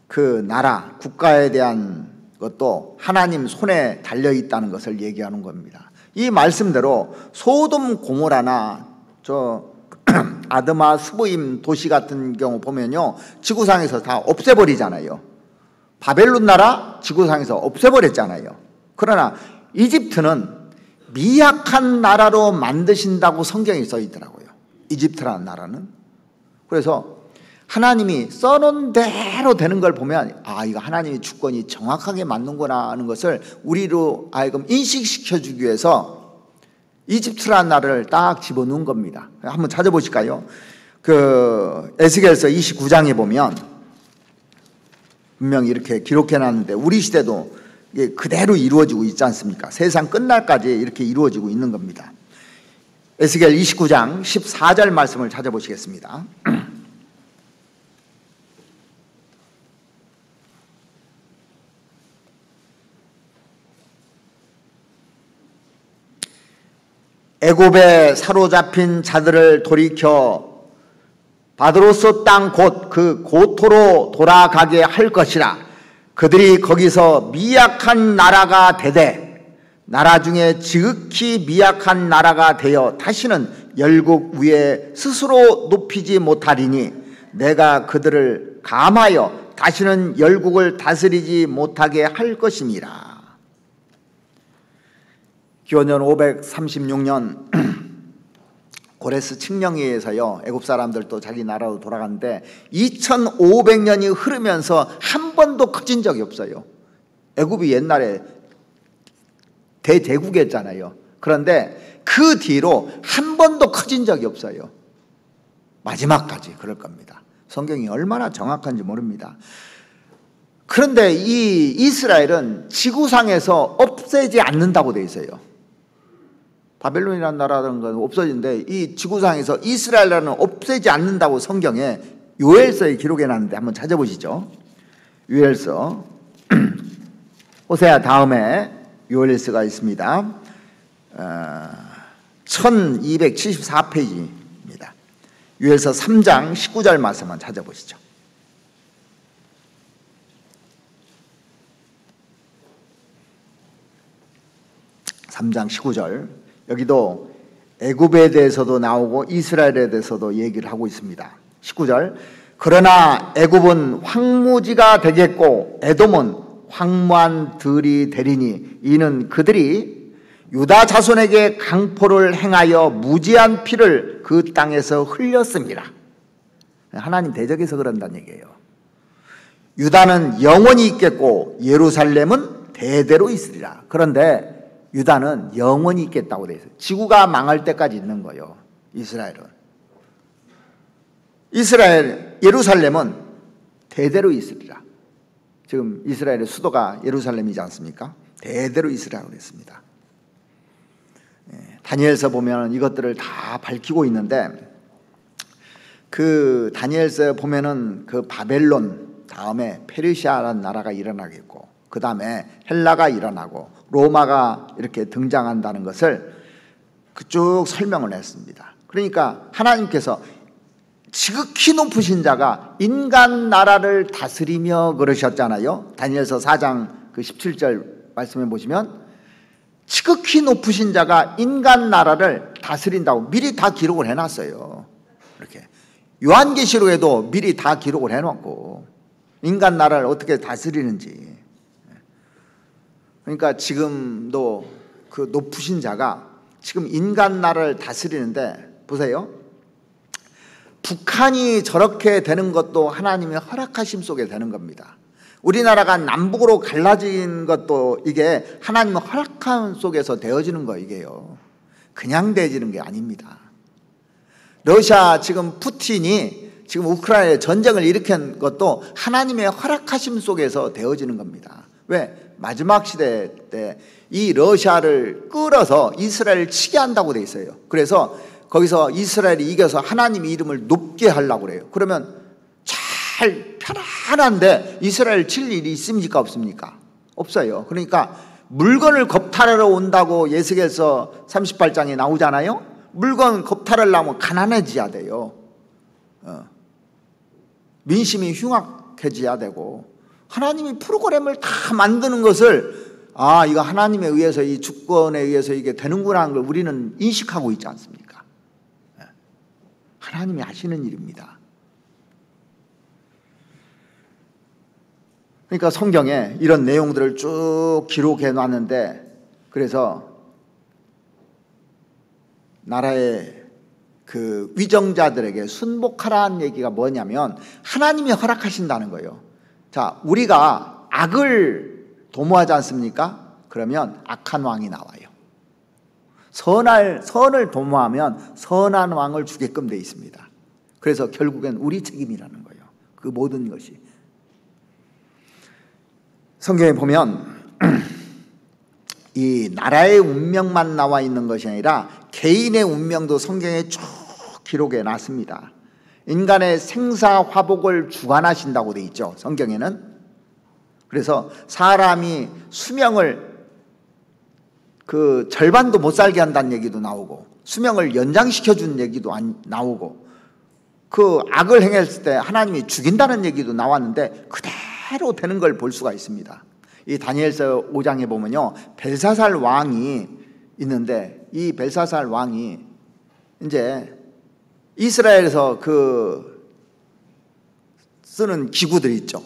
그 나라, 국가에 대한 것도 하나님 손에 달려있다는 것을 얘기하는 겁니다. 이 말씀대로 소돔 고모라나 아드마 스보임 도시 같은 경우 보면요, 지구상에서 다 없애버리잖아요. 바벨론 나라 지구상에서 없애버렸잖아요. 그러나 이집트는 미약한 나라로 만드신다고 성경에 써 있더라고요. 이집트라는 나라는. 그래서 하나님이 써놓은 대로 되는 걸 보면 아, 이거 하나님의 주권이 정확하게 맞는구나 하는 것을 우리로 하여금 인식시켜 주기 위해서 이집트라는 나라를 딱 집어넣은 겁니다. 한번 찾아보실까요? 그 에스겔서 29장에 보면 분명히 이렇게 기록해 놨는데 우리 시대도 이게 그대로 이루어지고 있지 않습니까? 세상 끝날까지 이렇게 이루어지고 있는 겁니다. 에스겔 29장 14절 말씀을 찾아보시겠습니다. 애굽에 사로잡힌 자들을 돌이켜 바드로스 땅 곧 그 고토로 돌아가게 할 것이라. 그들이 거기서 미약한 나라가 되되 나라 중에 지극히 미약한 나라가 되어 다시는 열국 위에 스스로 높이지 못하리니 내가 그들을 감하여 다시는 열국을 다스리지 못하게 할 것임이라. 기원전 536년 고레스 칙령에 의해서요, 애굽 사람들도 자기 나라로 돌아갔는데 2500년이 흐르면서 한 번도 커진 적이 없어요. 애굽이 옛날에 대제국이었잖아요. 그런데 그 뒤로 한 번도 커진 적이 없어요. 마지막까지 그럴 겁니다. 성경이 얼마나 정확한지 모릅니다. 그런데 이 이스라엘은 지구상에서 없애지 않는다고 되어 있어요. 바벨론이라는 나라라는 건 없어지는데 이 지구상에서 이스라엘은 없애지 않는다고 성경에 요엘서에 기록해 놨는데 한번 찾아보시죠. 요엘서 호세아 다음에 요엘서가 있습니다. 1274페이지입니다. 요엘서 3장 19절 말씀만 찾아보시죠. (3장 19절) 여기도 애굽에 대해서도 나오고 이스라엘에 대해서도 얘기를 하고 있습니다. 19절 그러나 애굽은 황무지가 되겠고 에돔은 황무한 들이 되리니 이는 그들이 유다 자손에게 강포를 행하여 무지한 피를 그 땅에서 흘렸습니다. 하나님 대적에서 그런다는 얘기예요. 유다는 영원히 있겠고 예루살렘은 대대로 있으리라. 그런데 유다는 영원히 있겠다고 되어 있어요. 지구가 망할 때까지 있는 거예요. 예루살렘은 대대로 있으리라. 지금 이스라엘의 수도가 예루살렘이지 않습니까? 대대로 있으리라고 그랬습니다. 다니엘서 보면 이것들을 다 밝히고 있는데 그 다니엘서 보면은 그 바벨론 다음에 페르시아라는 나라가 일어나겠고 그 다음에 헬라가 일어나고 로마가 이렇게 등장한다는 것을 쭉 설명을 했습니다. 그러니까 하나님께서 지극히 높으신 자가 인간 나라를 다스리며 그러셨잖아요. 다니엘서 4장 그 17절 말씀해 보시면 지극히 높으신 자가 인간 나라를 다스린다고 미리 다 기록을 해놨어요. 이렇게 요한계시록에도 미리 다 기록을 해놓고 인간 나라를 어떻게 다스리는지. 그러니까 지금도 그 높으신 자가 지금 인간 나라를 다스리는데 보세요. 북한이 저렇게 되는 것도 하나님의 허락하심 속에 되는 겁니다. 우리나라가 남북으로 갈라진 것도 이게 하나님의 허락함 속에서 되어지는 거예요. 이게요. 그냥 되어지는 게 아닙니다. 러시아 지금 푸틴이 지금 우크라이나에 전쟁을 일으킨 것도 하나님의 허락하심 속에서 되어지는 겁니다. 왜? 마지막 시대 때 이 러시아를 끌어서 이스라엘을 치게 한다고 돼 있어요. 그래서 거기서 이스라엘이 이겨서 하나님의 이름을 높게 하려고 그래요. 그러면 잘 편안한데 이스라엘 칠 일이 있습니까? 없습니까? 없어요. 그러니까 물건을 겁탈하러 온다고 예수께서 38장에 나오잖아요. 물건 겁탈하려면 가난해져야 돼요. 민심이 흉악해져야 되고 하나님이 프로그램을 다 만드는 것을 이거 하나님에 의해서 이 주권에 의해서 이게 되는구나 하는 걸 우리는 인식하고 있지 않습니까? 하나님이 하시는 일입니다. 그러니까 성경에 이런 내용들을 쭉 기록해 놨는데 그래서 나라의 그 위정자들에게 순복하라는 얘기가 뭐냐면 하나님이 허락하신다는 거예요. 자, 우리가 악을 도모하지 않습니까? 그러면 악한 왕이 나와요. 선을 도모하면 선한 왕을 주게끔 되어 있습니다. 그래서 결국엔 우리 책임이라는 거예요. 그 모든 것이. 성경에 보면 이 나라의 운명만 나와 있는 것이 아니라 개인의 운명도 성경에 쭉 기록해 놨습니다. 인간의 생사화복을 주관하신다고 되어 있죠. 성경에는. 그래서 사람이 수명을 그 절반도 못 살게 한다는 얘기도 나오고 수명을 연장시켜 준 얘기도 나오고 그 악을 행했을 때 하나님이 죽인다는 얘기도 나왔는데 그대로 되는 걸 볼 수가 있습니다. 이 다니엘서 5장에 보면요, 벨사살 왕이 있는데, 이 벨사살 왕이 이제 이스라엘에서 그 쓰는 기구들이 있죠.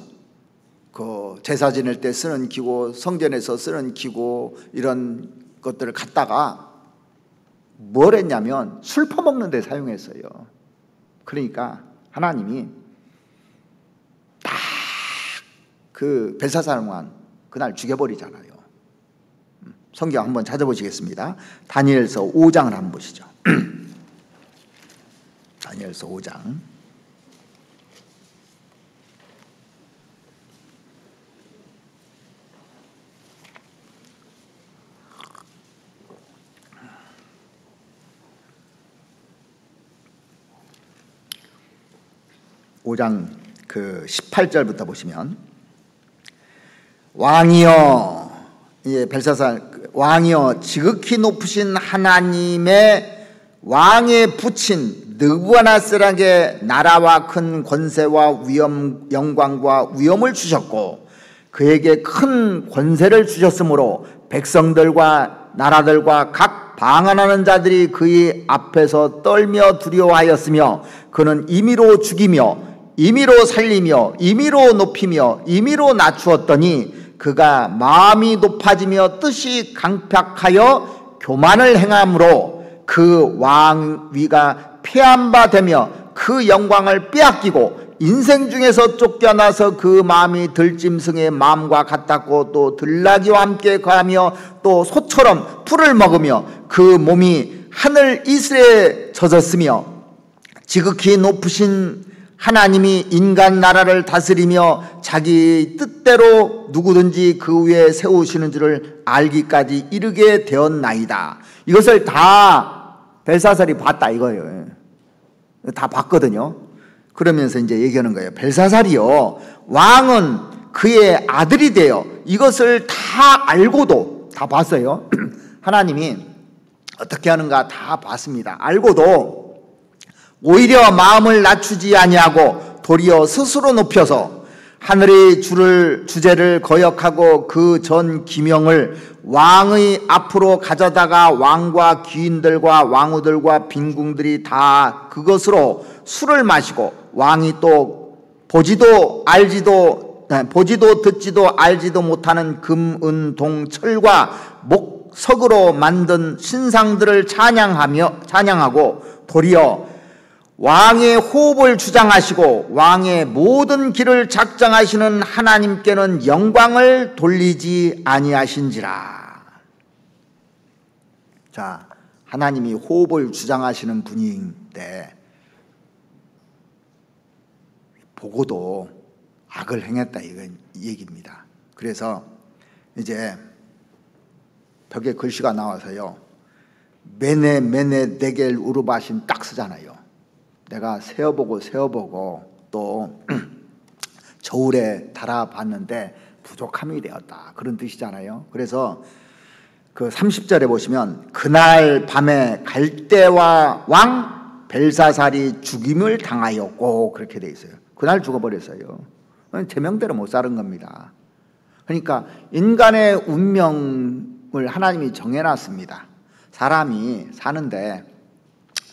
그 제사 지낼 때 쓰는 기구, 성전에서 쓰는 기구, 이런 것들을 갖다가 뭘 했냐면 술 퍼먹는 데 사용했어요. 그러니까 하나님이 딱 그 벨사살 왕 그날 죽여버리잖아요. 성경 한번 찾아보시겠습니다. 다니엘서 5장을 한번 보시죠. 다니엘서 5장. 그 18절부터 보시면, 왕이여, 예, 벨사살 왕이여, 지극히 높으신 하나님의 왕에 붙인 느부갓네살에게 나라와 큰 권세와 위엄, 영광과 위엄을 주셨고 그에게 큰 권세를 주셨으므로 백성들과 나라들과 각 방언하는 자들이 그의 앞에서 떨며 두려워하였으며 그는 임의로 죽이며 임의로 살리며 임의로 높이며 임의로 낮추었더니 그가 마음이 높아지며 뜻이 강팍하여 교만을 행함으로 그 왕위가 폐한 바 되며 그 영광을 빼앗기고 인생 중에서 쫓겨나서 그 마음이 들짐승의 마음과 같았고 또 들나귀와 함께 가며 또 소처럼 풀을 먹으며 그 몸이 하늘 이슬에 젖었으며 지극히 높으신 하나님이 인간 나라를 다스리며 자기 뜻대로 누구든지 그 위에 세우시는 줄을 알기까지 이르게 되었나이다. 이것을 다 벨사살이 봤다 이거예요. 다 봤거든요. 그러면서 이제 얘기하는 거예요. 벨사살이요, 왕은 그의 아들이 되어 이것을 다 알고도, 다 봤어요. 하나님이 어떻게 하는가 다 봤습니다. 알고도 오히려 마음을 낮추지 아니하고 도리어 스스로 높여서 하늘의 주제를 거역하고 그 전 기명을 왕의 앞으로 가져다가 왕과 귀인들과 왕후들과 빈궁들이 다 그것으로 술을 마시고 왕이 또 보지도 듣지도 알지도 못하는 금, 은, 동, 철과 목석으로 만든 신상들을 찬양하고 도리어 왕의 호흡을 주장하시고 왕의 모든 길을 작정하시는 하나님께는 영광을 돌리지 아니하신지라. 자, 하나님이 호흡을 주장하시는 분인데 보고도 악을 행했다 이건 얘기입니다. 그래서 이제 벽에 글씨가 나와서요, 메네 데겔 우르바신 딱 쓰잖아요. 내가 세어보고 또 저울에 달아봤는데 부족함이 되었다 그런 뜻이잖아요. 그래서 그 30절에 보시면 그날 밤에 갈대와 왕 벨사살이 죽임을 당하였고 그렇게 돼 있어요. 그날 죽어버렸어요. 제명대로 못 사는 겁니다. 그러니까 인간의 운명을 하나님이 정해놨습니다. 사람이 사는데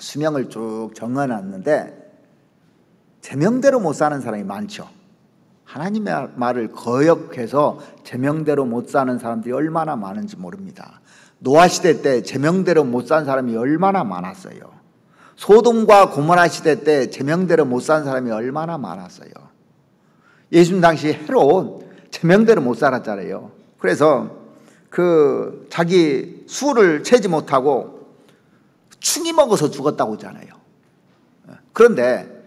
수명을 쭉 정해놨는데 제명대로 못 사는 사람이 많죠. 하나님의 말을 거역해서 제명대로 못 사는 사람들이 얼마나 많은지 모릅니다. 노아 시대 때 제명대로 못 산 사람이 얼마나 많았어요. 소돔과 고모라 시대 때 제명대로 못 산 사람이 얼마나 많았어요. 예수님 당시 헤롯 제명대로 못 살았잖아요. 그래서 그 자기 수를 채지 못하고 충이 먹어서 죽었다고 하잖아요. 그런데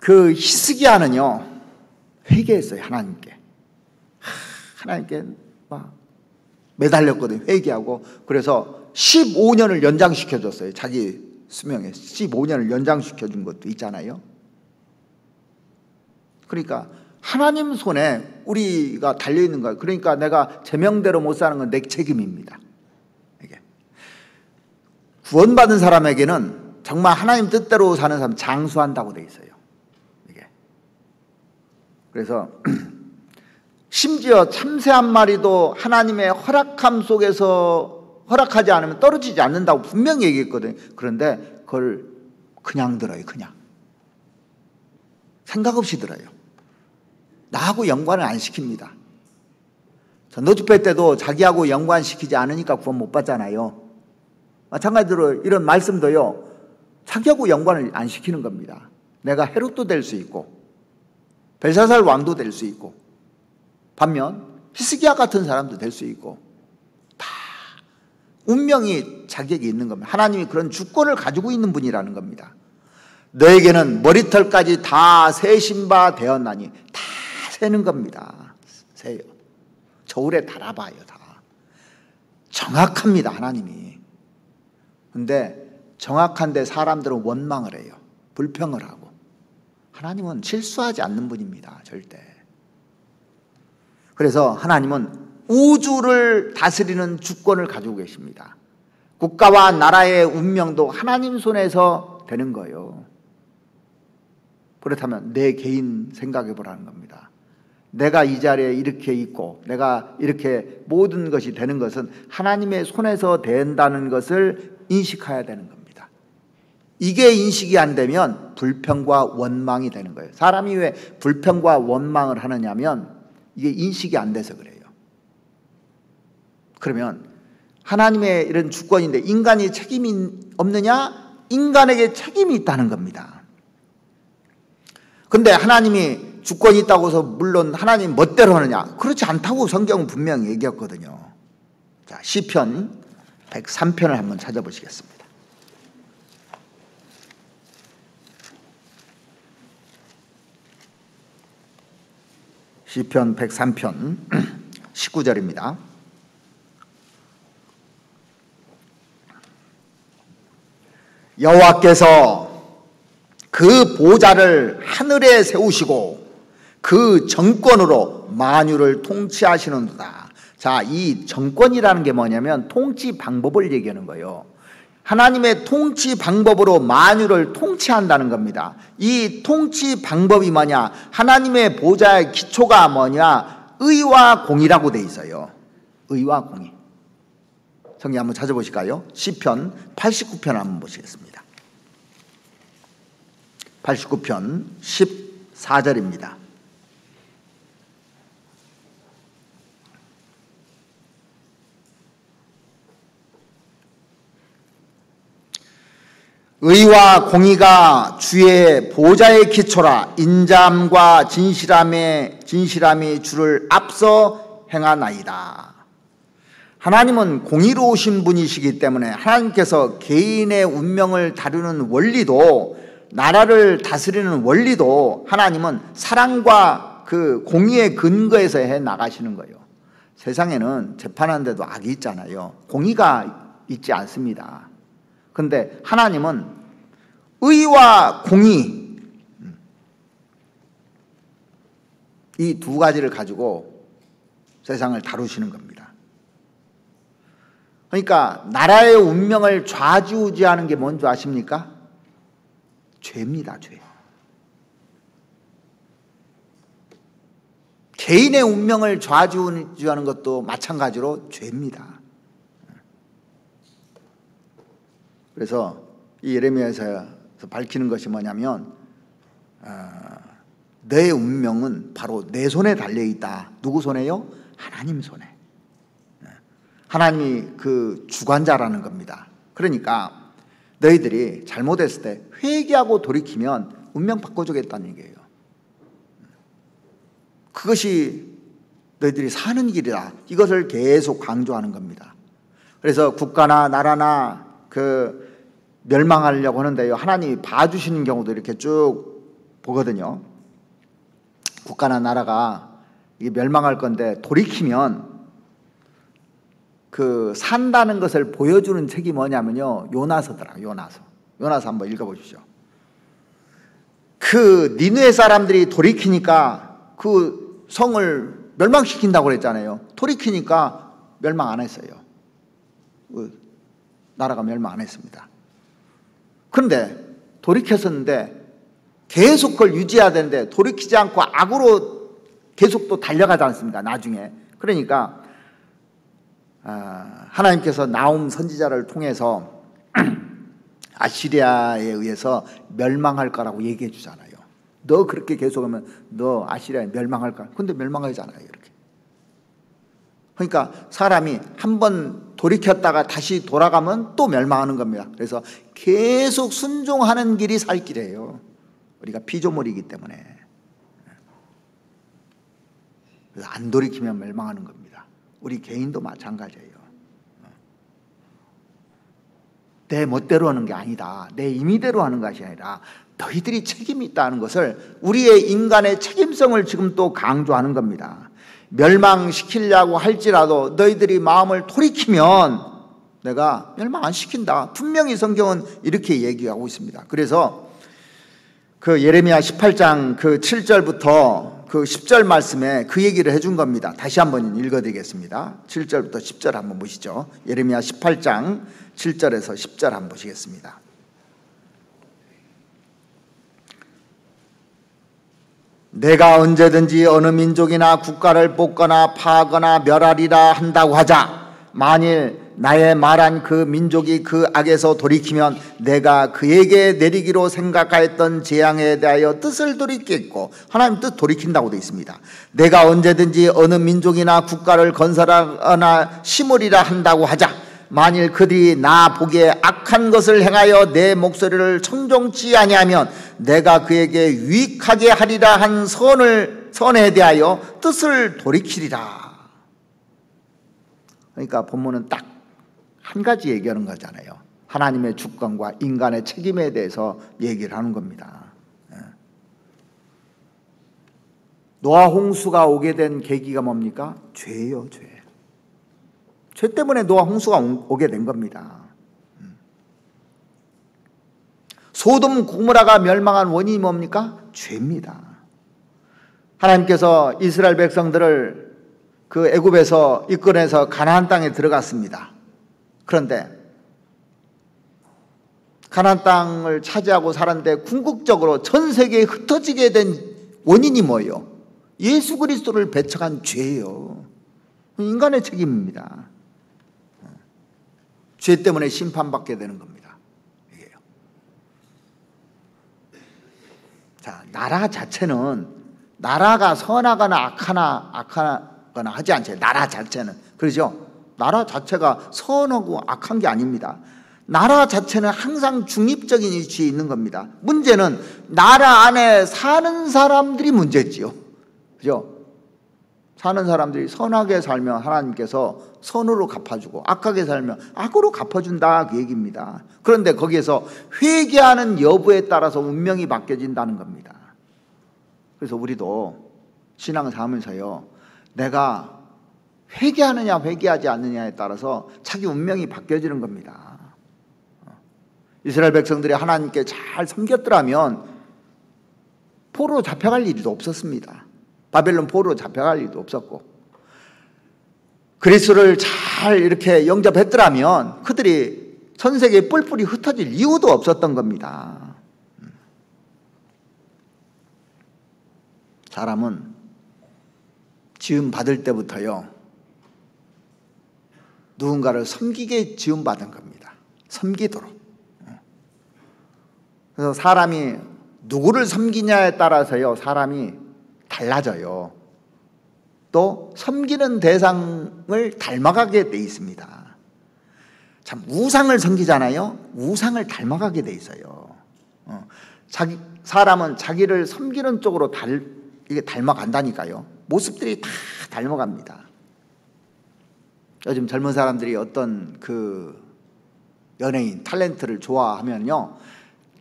그 히스기야는요 회개했어요. 하나님께 막 매달렸거든요. 회개하고 그래서 15년을 연장시켜줬어요. 자기 수명에 15년을 연장시켜준 것도 있잖아요. 그러니까 하나님 손에 우리가 달려있는 거예요. 그러니까 내가 제명대로 못 사는 건 내 책임입니다. 이게 구원받은 사람에게는 정말 하나님 뜻대로 사는 사람 장수한다고 돼 있어요. 이게 그래서 심지어 참새 한 마리도 하나님의 허락함 속에서 허락하지 않으면 떨어지지 않는다고 분명히 얘기했거든요. 그런데 그걸 그냥 들어요. 그냥 생각 없이 들어요. 나하고 연관을 안 시킵니다. 전도집회 때도 자기하고 연관시키지 않으니까 구원 못 받잖아요. 마찬가지로 이런 말씀도요, 자기하고 연관을 안 시키는 겁니다. 내가 헤롯도 될 수 있고 벨사살 왕도 될 수 있고 반면 히스기야 같은 사람도 될 수 있고 다 운명이 자기에게 있는 겁니다. 하나님이 그런 주권을 가지고 있는 분이라는 겁니다. 너에게는 머리털까지 다 세신 바 되었나니, 다 세는 겁니다. 세요. 저울에 달아봐요. 다 정확합니다. 하나님이. 근데 정확한데 사람들은 원망을 해요. 불평을 하고. 하나님은 실수하지 않는 분입니다. 절대. 그래서 하나님은 우주를 다스리는 주권을 가지고 계십니다. 국가와 나라의 운명도 하나님 손에서 되는 거예요. 그렇다면 내 개인 생각해 보라는 겁니다. 내가 이 자리에 이렇게 있고 내가 이렇게 모든 것이 되는 것은 하나님의 손에서 된다는 것을 인식해야 되는 겁니다. 이게 인식이 안 되면 불평과 원망이 되는 거예요. 사람이 왜 불평과 원망을 하느냐면 이게 인식이 안 돼서 그래요. 그러면 하나님의 이런 주권인데 인간이 책임이 없느냐? 인간에게 책임이 있다는 겁니다. 근데 하나님이 주권이 있다고 해서 물론 하나님 멋대로 하느냐? 그렇지 않다고 성경은 분명히 얘기했거든요. 자, 시편 103편을 한번 찾아보시겠습니다. 시편 103편 19절입니다. 여호와께서 그 보좌를 하늘에 세우시고 그 정권으로 만유를 통치하시는도다. 자, 이 정권이라는 게 뭐냐면 통치 방법을 얘기하는 거예요. 하나님의 통치 방법으로 만유를 통치한다는 겁니다. 이 통치 방법이 뭐냐? 하나님의 보좌의 기초가 뭐냐? 의와 공의라고 돼 있어요. 의와 공의. 성경 한번 찾아보실까요? 시편 89편 한번 보시겠습니다. 89편 14절입니다. 의와 공의가 주의 보좌의 기초라. 인자함과 진실함이 주를 앞서 행하나이다. 하나님은 공의로우신 분이시기 때문에 하나님께서 개인의 운명을 다루는 원리도, 나라를 다스리는 원리도 하나님은 사랑과 그 공의의 근거에서 해 나가시는 거예요. 세상에는 재판하는데도 악이 있잖아요. 공의가 있지 않습니다. 그런데 하나님은 의와 공의, 이 두 가지를 가지고 세상을 다루시는 겁니다. 그러니까 나라의 운명을 좌지우지하는 게 뭔지 아십니까? 죄입니다. 죄. 개인의 운명을 좌지우지하는 것도 마찬가지로 죄입니다. 그래서 이 예레미야에서 밝히는 것이 뭐냐면 내 운명은 바로 내 손에 달려있다. 누구 손에요? 하나님 손에. 하나님이 그 주관자라는 겁니다. 그러니까 너희들이 잘못했을 때 회개하고 돌이키면 운명 바꿔주겠다는 얘기예요. 그것이 너희들이 사는 길이다. 이것을 계속 강조하는 겁니다. 그래서 국가나 나라나 멸망하려고 하는데요, 하나님이 봐주시는 경우도 이렇게 쭉 보거든요. 국가나 나라가 이게 멸망할 건데 돌이키면 그 산다는 것을 보여주는 책이 뭐냐면요, 요나서더라. 요나서 한번 읽어보십시오. 그 니느웨 사람들이 돌이키니까 그 성을 멸망시킨다고 그랬잖아요. 돌이키니까 멸망 안 했어요. 나라가 멸망 안 했습니다. 그런데 돌이켰었는데 계속 그걸 유지해야 되는데 돌이키지 않고 악으로 계속 또 달려가지 않습니까? 나중에. 그러니까 하나님께서 나훔 선지자를 통해서 아시리아에 의해서 멸망할 거라고 얘기해 주잖아요. 너 그렇게 계속하면 너 아시리아에 멸망할 거야. 근데 멸망하잖아요, 이렇게. 그러니까 사람이 한번 돌이켰다가 다시 돌아가면 또 멸망하는 겁니다. 그래서 계속 순종하는 길이 살 길이에요. 우리가 피조물이기 때문에. 그래서 안 돌이키면 멸망하는 겁니다. 우리 개인도 마찬가지예요. 내 멋대로 하는 게 아니다. 내 임의대로 하는 것이 아니라 너희들이 책임이 있다는 것을, 우리의 인간의 책임성을 지금 또 강조하는 겁니다. 멸망시키려고 할지라도 너희들이 마음을 돌이키면 내가 멸망 안 시킨다. 분명히 성경은 이렇게 얘기하고 있습니다. 그래서 그 예레미야 18장 그 7절부터 그 10절 말씀에 그 얘기를 해준 겁니다. 다시 한번 읽어드리겠습니다. 7절부터 10절 한번 보시죠. 예레미야 18장 7절에서 10절 한번 보시겠습니다. 내가 언제든지 어느 민족이나 국가를 뽑거나 파하거나 멸하리라 한다고 하자, 만일 나의 말한 그 민족이 그 악에서 돌이키면 내가 그에게 내리기로 생각하였던 재앙에 대하여 뜻을 돌이키겠고, 하나님 뜻 돌이킨다고 되어 있습니다. 내가 언제든지 어느 민족이나 국가를 건설하거나 심으리라 한다고 하자, 만일 그들이 나 보기에 악한 것을 행하여 내 목소리를 청종치 아니하면 내가 그에게 유익하게 하리라 한 선에 대하여 뜻을 돌이키리라. 그러니까 본문은 딱 한 가지 얘기하는 거잖아요. 하나님의 주권과 인간의 책임에 대해서 얘기를 하는 겁니다. 노아 홍수가 오게 된 계기가 뭡니까? 죄예요, 죄. 죄 때문에 노아 홍수가 오게 된 겁니다. 소돔 고모라가 멸망한 원인이 뭡니까? 죄입니다. 하나님께서 이스라엘 백성들을 그 애굽에서 이끌어내서 가나안 땅에 들어갔습니다. 그런데 가나안 땅을 차지하고 살았는데 궁극적으로 전 세계에 흩어지게 된 원인이 뭐예요? 예수 그리스도를 배척한 죄예요. 인간의 책임입니다. 죄 때문에 심판받게 되는 겁니다. 이게요. 자, 나라 자체는 나라가 선하거나 악하거나 하지 않죠. 나라 자체는. 그렇죠? 나라 자체가 선하고 악한 게 아닙니다. 나라 자체는 항상 중립적인 위치에 있는 겁니다. 문제는 나라 안에 사는 사람들이 문제지요. 그죠? 사는 사람들이 선하게 살면 하나님께서 선으로 갚아주고 악하게 살면 악으로 갚아준다, 그 얘기입니다. 그런데 거기에서 회개하는 여부에 따라서 운명이 바뀌어진다는 겁니다. 그래서 우리도 신앙을 하면서요, 내가 회개하느냐 회개하지 않느냐에 따라서 자기 운명이 바뀌어지는 겁니다. 이스라엘 백성들이 하나님께 잘 섬겼더라면 포로로 잡혀갈 일도 없었습니다. 바벨론 포로로 잡혀갈 일도 없었고, 그리스도를 잘 이렇게 영접했더라면 그들이 전 세계에 뿔뿔이 흩어질 이유도 없었던 겁니다. 사람은 지음 받을 때부터요, 누군가를 섬기게 지음 받은 겁니다. 섬기도록. 그래서 사람이 누구를 섬기냐에 따라서요, 사람이 달라져요. 또 섬기는 대상을 닮아가게 돼 있습니다. 참, 우상을 섬기잖아요. 우상을 닮아가게 돼 있어요. 사람은 자기를 섬기는 쪽으로 이게 닮아간다니까요. 모습들이 다 닮아갑니다. 요즘 젊은 사람들이 어떤 그 연예인, 탤런트를 좋아하면요,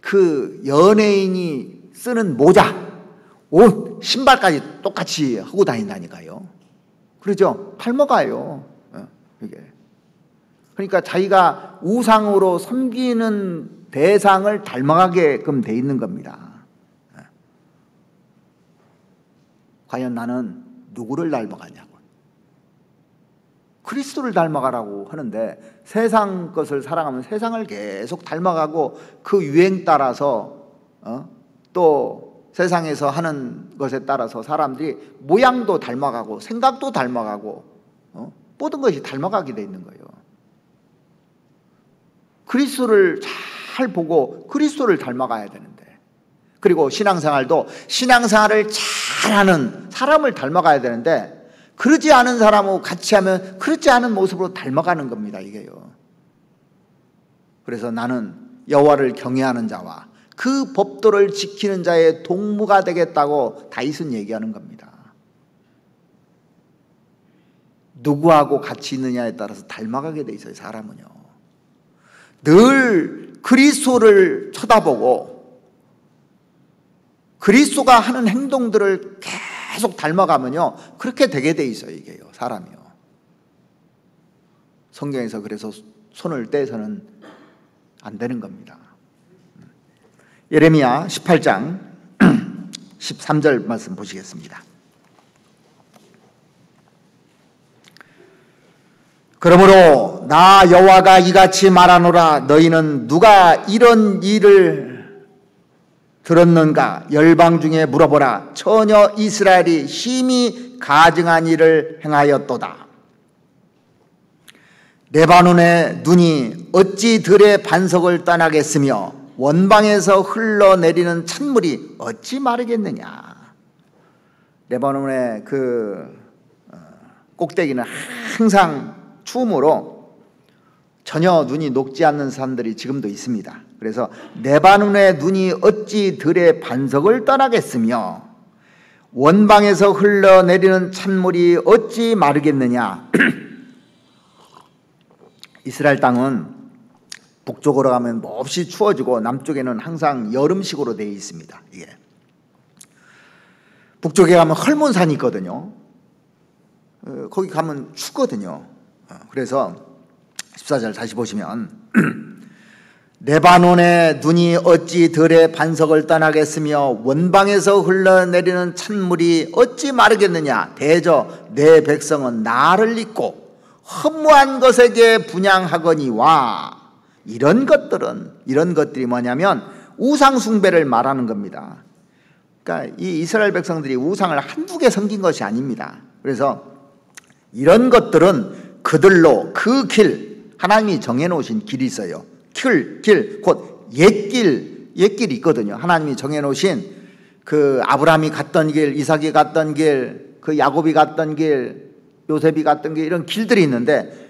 그 연예인이 쓰는 모자, 옷, 신발까지 똑같이 하고 다닌다니까요. 그러죠? 닮아가요. 이게. 그러니까 자기가 우상으로 섬기는 대상을 닮아가게끔 돼 있는 겁니다. 과연 나는 누구를 닮아가냐고. 그리스도를 닮아가라고 하는데, 세상 것을 사랑하면 세상을 계속 닮아가고 그 유행 따라서 또 세상에서 하는 것에 따라서 사람들이 모양도 닮아가고 생각도 닮아가고 모든 것이 닮아가게 돼 있는 거예요. 그리스도를 잘 보고 그리스도를 닮아가야 되는데, 그리고 신앙생활도 신앙생활을 잘하는 사람을 닮아가야 되는데, 그러지 않은 사람하고 같이 하면 그렇지 않은 모습으로 닮아가는 겁니다, 이게요. 그래서 나는 여호와를 경외하는 자와 그 법도를 지키는 자의 동무가 되겠다고 다윗은 얘기하는 겁니다. 누구하고 같이 있느냐에 따라서 닮아가게 돼 있어요, 사람은요. 늘 그리스도를 쳐다보고 그리스도가 하는 행동들을 계속 닮아가면요, 그렇게 되게 돼 있어요, 이게요, 사람이요. 성경에서 그래서 손을 떼서는 안 되는 겁니다. 예레미야 18장 13절 말씀 보시겠습니다. 그러므로 나 여호와가 이같이 말하노라. 너희는 누가 이런 일을 들었는가? 열방 중에 물어보라. 처녀 이스라엘이 심히 가증한 일을 행하였도다. 레바논의 눈이 어찌 들의 반석을 떠나겠으며 원방에서 흘러내리는 찬물이 어찌 마르겠느냐. 레바논의 그 꼭대기는 항상 추움으로 전혀 눈이 녹지 않는 산들이 지금도 있습니다. 그래서 레바논의 눈이 어찌 들의 반석을 떠나겠으며 원방에서 흘러내리는 찬물이 어찌 마르겠느냐. 이스라엘 땅은 북쪽으로 가면 몹시 추워지고 남쪽에는 항상 여름식으로 되어 있습니다. 이게 북쪽에 가면 헐몬산이 있거든요. 거기 가면 춥거든요. 그래서 14절 다시 보시면 레바논의 눈이 어찌 들의 반석을 떠나겠으며 원방에서 흘러내리는 찬물이 어찌 마르겠느냐. 대저 내 백성은 나를 잊고 허무한 것에게 분향하거니와. 이런 것들이 뭐냐면 우상 숭배를 말하는 겁니다. 그러니까 이 이스라엘 백성들이 우상을 한두 개 섬긴 것이 아닙니다. 그래서 이런 것들은 그들로 그 길, 하나님이 정해놓으신 길이 있어요. 길, 곧 옛길이 있거든요. 하나님이 정해놓으신 그 아브라함이 갔던 길, 이삭이 갔던 길, 그 야곱이 갔던 길, 요셉이 갔던 길, 이런 길들이 있는데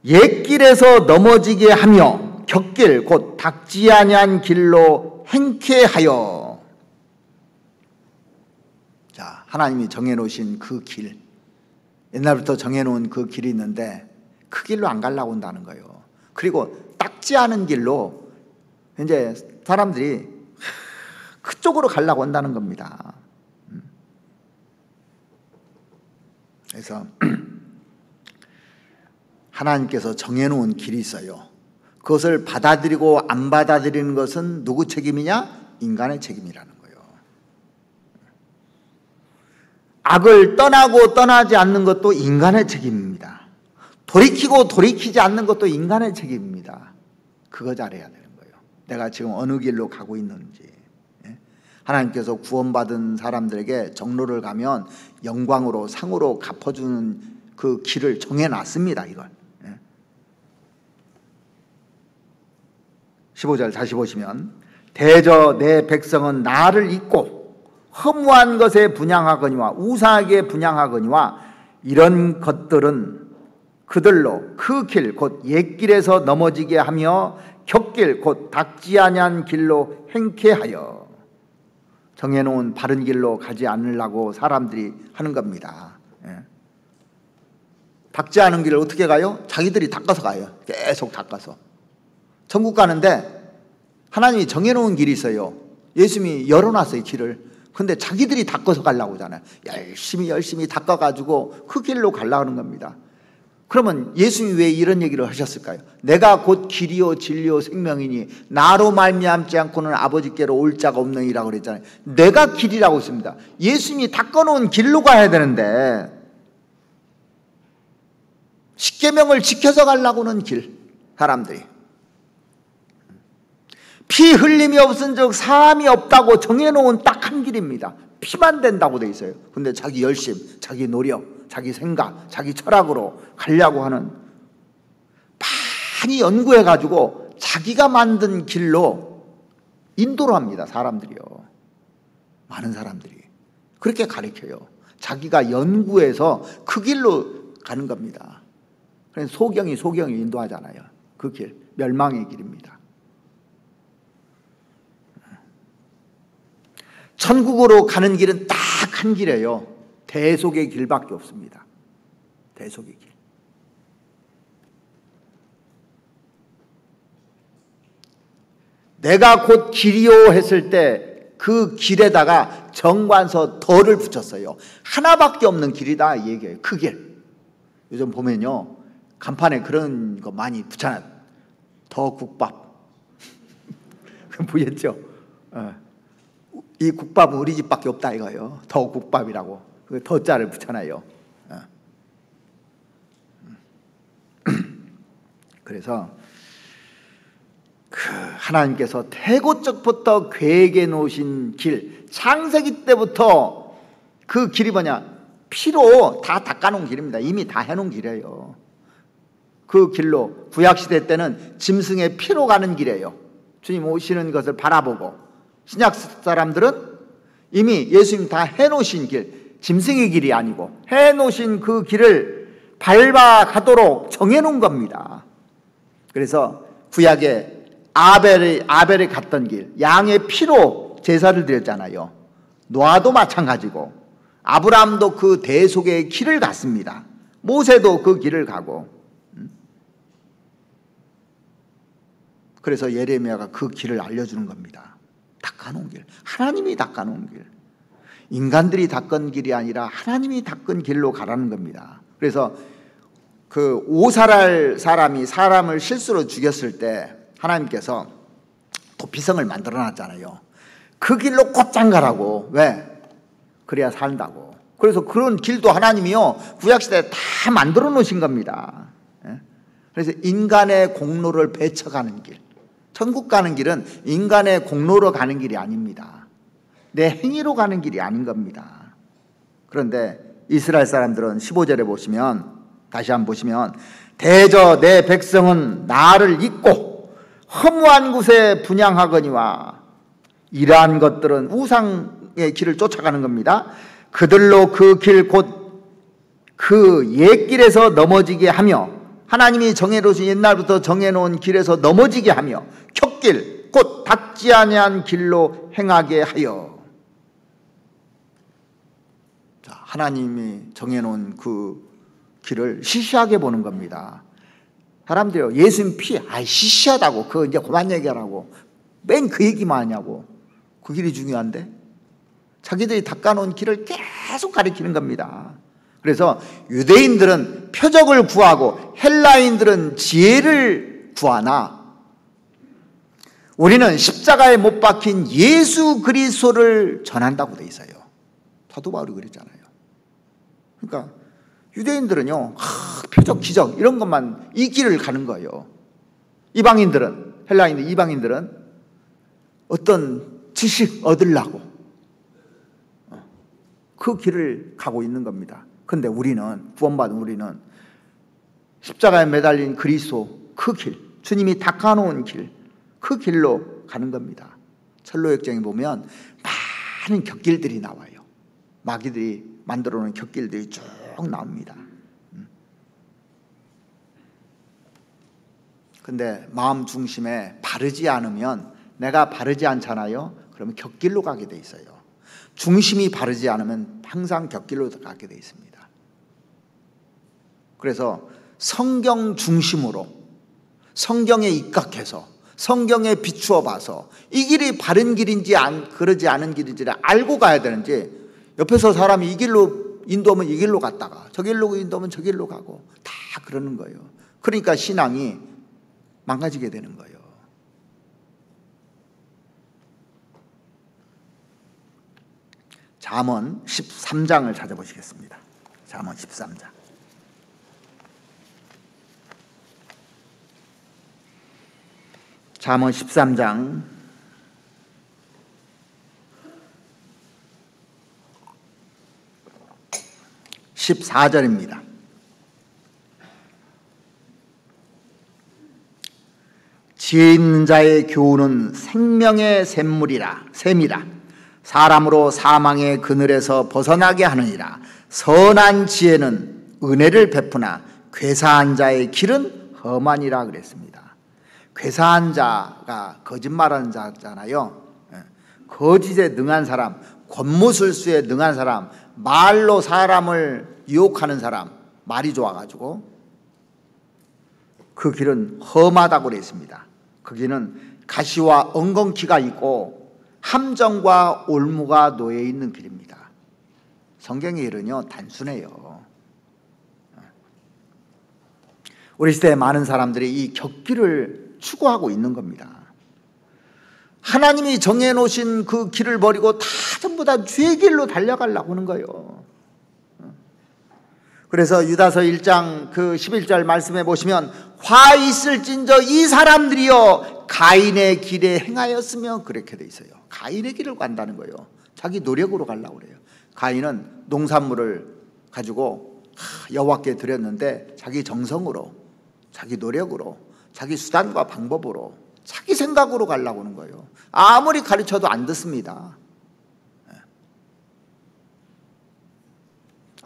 옛길에서 넘어지게 하며 격길, 곧 닦지 아니한 길로 행케 하여. 자, 하나님이 정해놓으신 그 길, 옛날부터 정해놓은 그 길이 있는데 그 길로 안 가려고 한다는 거예요. 그리고 닦지 않은 길로 이제 사람들이 그쪽으로 가려고 한다는 겁니다. 그래서 하나님께서 정해놓은 길이 있어요. 그것을 받아들이고 안 받아들이는 것은 누구 책임이냐? 인간의 책임이라는 거예요. 악을 떠나고 떠나지 않는 것도 인간의 책임입니다. 돌이키고 돌이키지 않는 것도 인간의 책임입니다. 그거 잘해야 되는 거예요. 내가 지금 어느 길로 가고 있는지. 하나님께서 구원받은 사람들에게 정로를 가면 영광으로 상으로 갚아주는 그 길을 정해놨습니다. 이걸 15절 다시 보시면 대저 내 백성은 나를 잊고 허무한 것에 분향하거니와 우상에게 분향하거니와 이런 것들은 그들로 그 길 곧 옛길에서 넘어지게 하며 격길 곧 닦지 아니한 길로 행케 하여. 정해놓은 바른 길로 가지 않으려고 사람들이 하는 겁니다. 닦지 않은 길을 어떻게 가요? 자기들이 닦아서 가요. 계속 닦아서. 천국 가는데 하나님이 정해놓은 길이 있어요. 예수님이 열어놨어요, 길을. 근데 자기들이 닦아서 가려고 하잖아요. 열심히 닦아가지고 그 길로 가려고 하는 겁니다. 그러면 예수님이 왜 이런 얘기를 하셨을까요? 내가 곧 길이요 진리요 생명이니 나로 말미암지 않고는 아버지께로 올 자가 없느니라고 그랬잖아요. 내가 길이라고 했습니다. 예수님이 닦아놓은 길로 가야 되는데 십계명을 지켜서 가려고는 길, 사람들이 피 흘림이 없은 즉 사함이 없다고 정해놓은 딱 한 길입니다. 피만 된다고 돼 있어요. 근데 자기 열심, 자기 노력, 자기 생각, 자기 철학으로 가려고 하는, 많이 연구해가지고 자기가 만든 길로 인도를 합니다. 사람들이요. 많은 사람들이 그렇게 가르쳐요. 자기가 연구해서 그 길로 가는 겁니다. 그래서 소경이 인도하잖아요. 그 길, 멸망의 길입니다. 천국으로 가는 길은 딱 한 길이에요. 대속의 길밖에 없습니다. 대속의 길. 내가 곧 길이요 했을 때 그 길에다가 정관서 덜을 붙였어요. 하나밖에 없는 길이다 이 얘기예요. 그 길. 요즘 보면요, 간판에 그런 거 많이 붙여놔요. 더 국밥. 보였죠? 이 국밥은 우리 집밖에 없다 이거예요. 더 국밥이라고 그 더자를 붙여놔요. 그래서 그 하나님께서 태고적부터 계획해 놓으신 길, 창세기 때부터 그 길이 뭐냐? 피로 다 닦아놓은 길입니다. 이미 다 해놓은 길이에요. 그 길로 구약시대 때는 짐승의 피로 가는 길이에요. 주님 오시는 것을 바라보고, 신약 사람들은 이미 예수님 다 해놓으신 길, 짐승의 길이 아니고 해놓으신 그 길을 밟아가도록 정해놓은 겁니다. 그래서 구약에 아벨이 갔던 길, 양의 피로 제사를 드렸잖아요. 노아도 마찬가지고 아브라함도 그 대속의 길을 갔습니다. 모세도 그 길을 가고, 그래서 예레미야가 그 길을 알려주는 겁니다. 닦아놓은 길, 하나님이 닦아놓은 길, 인간들이 닦은 길이 아니라 하나님이 닦은 길로 가라는 겁니다. 그래서 그 오살할 사람이 사람을 실수로 죽였을 때 하나님께서 도피성을 만들어 놨잖아요. 그 길로 곧장 가라고. 왜? 그래야 산다고. 그래서 그런 길도 하나님이요 구약시대에 다 만들어 놓으신 겁니다. 그래서 인간의 공로를 베쳐가는 길, 천국 가는 길은 인간의 공로로 가는 길이 아닙니다. 내 행위로 가는 길이 아닌 겁니다. 그런데 이스라엘 사람들은 15절에 보시면, 다시 한번 보시면, 대저 내 백성은 나를 잊고 허무한 곳에 분향하거니와, 이러한 것들은 우상의 길을 쫓아가는 겁니다. 그들로 그 길 곧 그 옛길에서 넘어지게 하며, 하나님이 정해놓으신 옛날부터 정해놓은 길에서 넘어지게 하며 푯길 곧 닿지 아니한 길로 행하게 하여. 자, 하나님이 정해놓은 그 길을 시시하게 보는 겁니다. 사람들이요, 예수님 피, 시시하다고, 그거 이제 그만 얘기하라고, 맨 그 얘기만 하냐고. 그 길이 중요한데 자기들이 닦아놓은 길을 계속 가리키는 겁니다. 그래서 유대인들은 표적을 구하고 헬라인들은 지혜를 구하나, 우리는 십자가에 못 박힌 예수 그리스도를 전한다고 돼 있어요. 사도 바울이 그랬잖아요. 그러니까 유대인들은요, 표적, 기적 이런 것만, 이 길을 가는 거예요. 이방인들은, 헬라인들, 이방인들은 어떤 지식 얻으려고 그 길을 가고 있는 겁니다. 그런데 우리는, 구원받은 우리는 십자가에 매달린 그리스도 그 길, 주님이 닦아놓은 길, 그 길로 가는 겁니다. 철로역정에 보면 많은 곁길들이 나와요. 마귀들이 만들어 놓은 곁길들이 쭉 나옵니다. 근데 마음 중심에 바르지 않으면, 내가 바르지 않잖아요. 그러면 곁길로 가게 돼 있어요. 중심이 바르지 않으면 항상 곁길로 가게 돼 있습니다. 그래서 성경 중심으로, 성경에 입각해서, 성경에 비추어 봐서 이 길이 바른 길인지 그러지 않은 길인지를 알고 가야 되는지, 옆에서 사람이 이 길로 인도하면 이 길로 갔다가 저 길로 인도하면 저 길로 가고 다 그러는 거예요. 그러니까 신앙이 망가지게 되는 거예요. 잠언 13장을 찾아보시겠습니다. 잠언 13장. 잠언 13장 14절입니다. 지혜 있는 자의 교훈은 생명의 샘이라 사람으로 사망의 그늘에서 벗어나게 하느니라. 선한 지혜는 은혜를 베푸나 괴사한 자의 길은 험하니라 그랬습니다. 괴사한 자가 거짓말하는 자잖아요. 거짓에 능한 사람, 권무술수에 능한 사람, 말로 사람을 유혹하는 사람, 말이 좋아가지고 그 길은 험하다고 그랬습니다. 그 길은 가시와 엉겅퀴가 있고 함정과 올무가 놓여 있는 길입니다. 성경의 길은요 단순해요. 우리 시대에 많은 사람들이 이 격길을 추구하고 있는 겁니다. 하나님이 정해놓으신 그 길을 버리고 다 전부 다 죄의 길로 달려가려고 하는 거예요. 그래서 유다서 1장 그 11절 말씀해 보시면 화 있을진저 이 사람들이요 가인의 길에 행하였으며 그렇게 돼 있어요. 가인의 길을 간다는 거예요. 자기 노력으로 가려고 그래요. 가인은 농산물을 가지고 여호와께 드렸는데 자기 정성으로, 자기 노력으로, 자기 수단과 방법으로, 자기 생각으로 가려고 하는 거예요. 아무리 가르쳐도 안 듣습니다.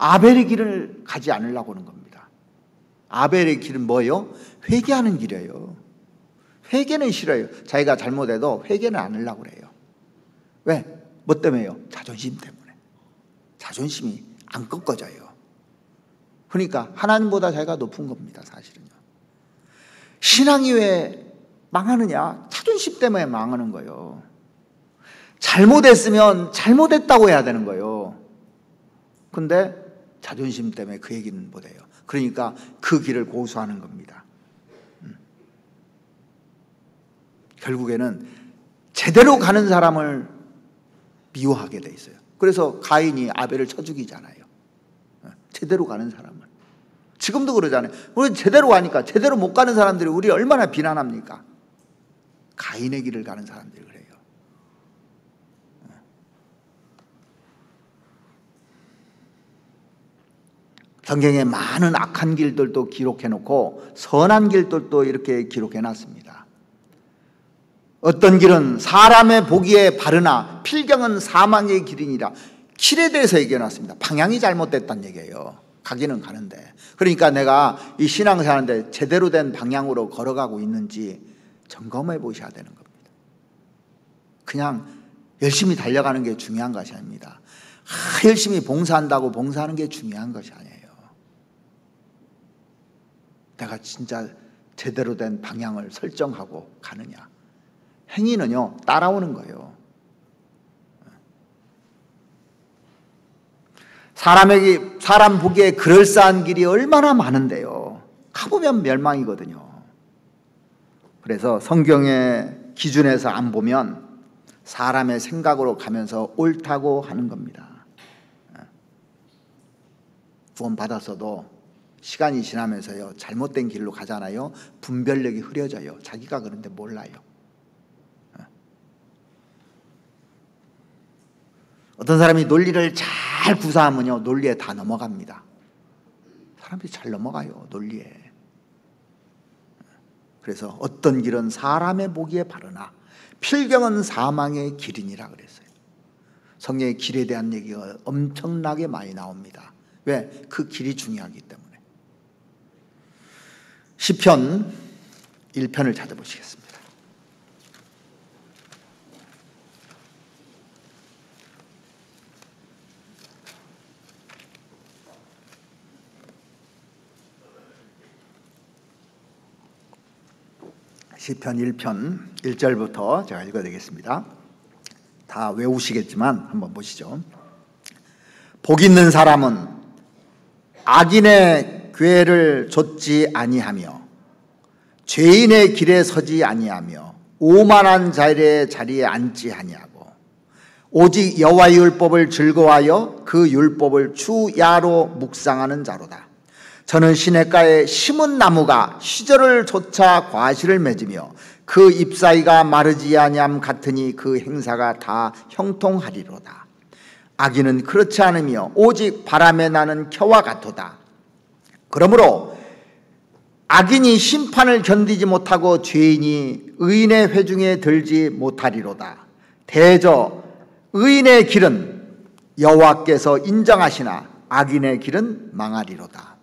아벨의 길을 가지 않으려고 하는 겁니다. 아벨의 길은 뭐예요? 회개하는 길이에요. 회개는 싫어요. 자기가 잘못해도 회개는 안 하려고 그래요. 왜? 뭐 때문에요? 자존심 때문에. 자존심이 안 꺾어져요. 그러니까 하나님보다 자기가 높은 겁니다. 사실은요. 신앙이 왜 망하느냐? 자존심 때문에 망하는 거예요. 잘못했으면 잘못했다고 해야 되는 거예요. 근데 자존심 때문에 그 얘기는 못해요. 그러니까 그 길을 고수하는 겁니다. 결국에는 제대로 가는 사람을 미워하게 돼 있어요. 그래서 가인이 아벨을 쳐 죽이잖아요. 제대로 가는 사람을. 지금도 그러잖아요. 우리 제대로 가니까 제대로 못 가는 사람들이 우리 얼마나 비난합니까? 가인의 길을 가는 사람들이 그래요. 성경에 많은 악한 길들도 기록해놓고 선한 길들도 이렇게 기록해놨습니다. 어떤 길은 사람의 보기에 바르나 필경은 사망의 길이니라. 길에 대해서 얘기해놨습니다. 방향이 잘못됐다는 얘기예요. 가기는 가는데. 그러니까 내가 이 신앙생활하는데 제대로 된 방향으로 걸어가고 있는지 점검해 보셔야 되는 겁니다. 그냥 열심히 달려가는 게 중요한 것이 아닙니다. 열심히 봉사한다고 봉사하는 게 중요한 것이 아니에요. 내가 진짜 제대로 된 방향을 설정하고 가느냐. 행위는요 따라오는 거예요. 사람 보기에 그럴싸한 길이 얼마나 많은데요. 가보면 멸망이거든요. 그래서 성경의 기준에서 안 보면 사람의 생각으로 가면서 옳다고 하는 겁니다. 구원 받았어도 시간이 지나면서요 잘못된 길로 가잖아요. 분별력이 흐려져요. 자기가 그런데 몰라요. 어떤 사람이 논리를 잘 구사하면요 논리에 다 넘어갑니다. 사람들이 잘 넘어가요 논리에. 그래서 어떤 길은 사람의 보기에 바르나 필경은 사망의 길이니라 그랬어요. 성경의 길에 대한 얘기가 엄청나게 많이 나옵니다. 왜? 그 길이 중요하기 때문에. 시편 1편을 찾아보시겠습니다. 시편 1편 1절부터 제가 읽어드리겠습니다. 다 외우시겠지만 한번 보시죠. 복 있는 사람은 악인의 궤를 좇지 아니하며 죄인의 길에 서지 아니하며 오만한 자리에 앉지 아니하고 오직 여호와의 율법을 즐거워하여 그 율법을 주야로 묵상하는 자로다. 저는 시냇가에 심은 나무가 시절을 좇아 과실을 맺으며 그 잎사이가 마르지 아니함 같으니 그 행사가 다 형통하리로다. 악인은 그렇지 않으며 오직 바람에 나는 겨와 같도다. 그러므로 악인이 심판을 견디지 못하고 죄인이 의인의 회중에 들지 못하리로다. 대저 의인의 길은 여호와께서 인정하시나 악인의 길은 망하리로다.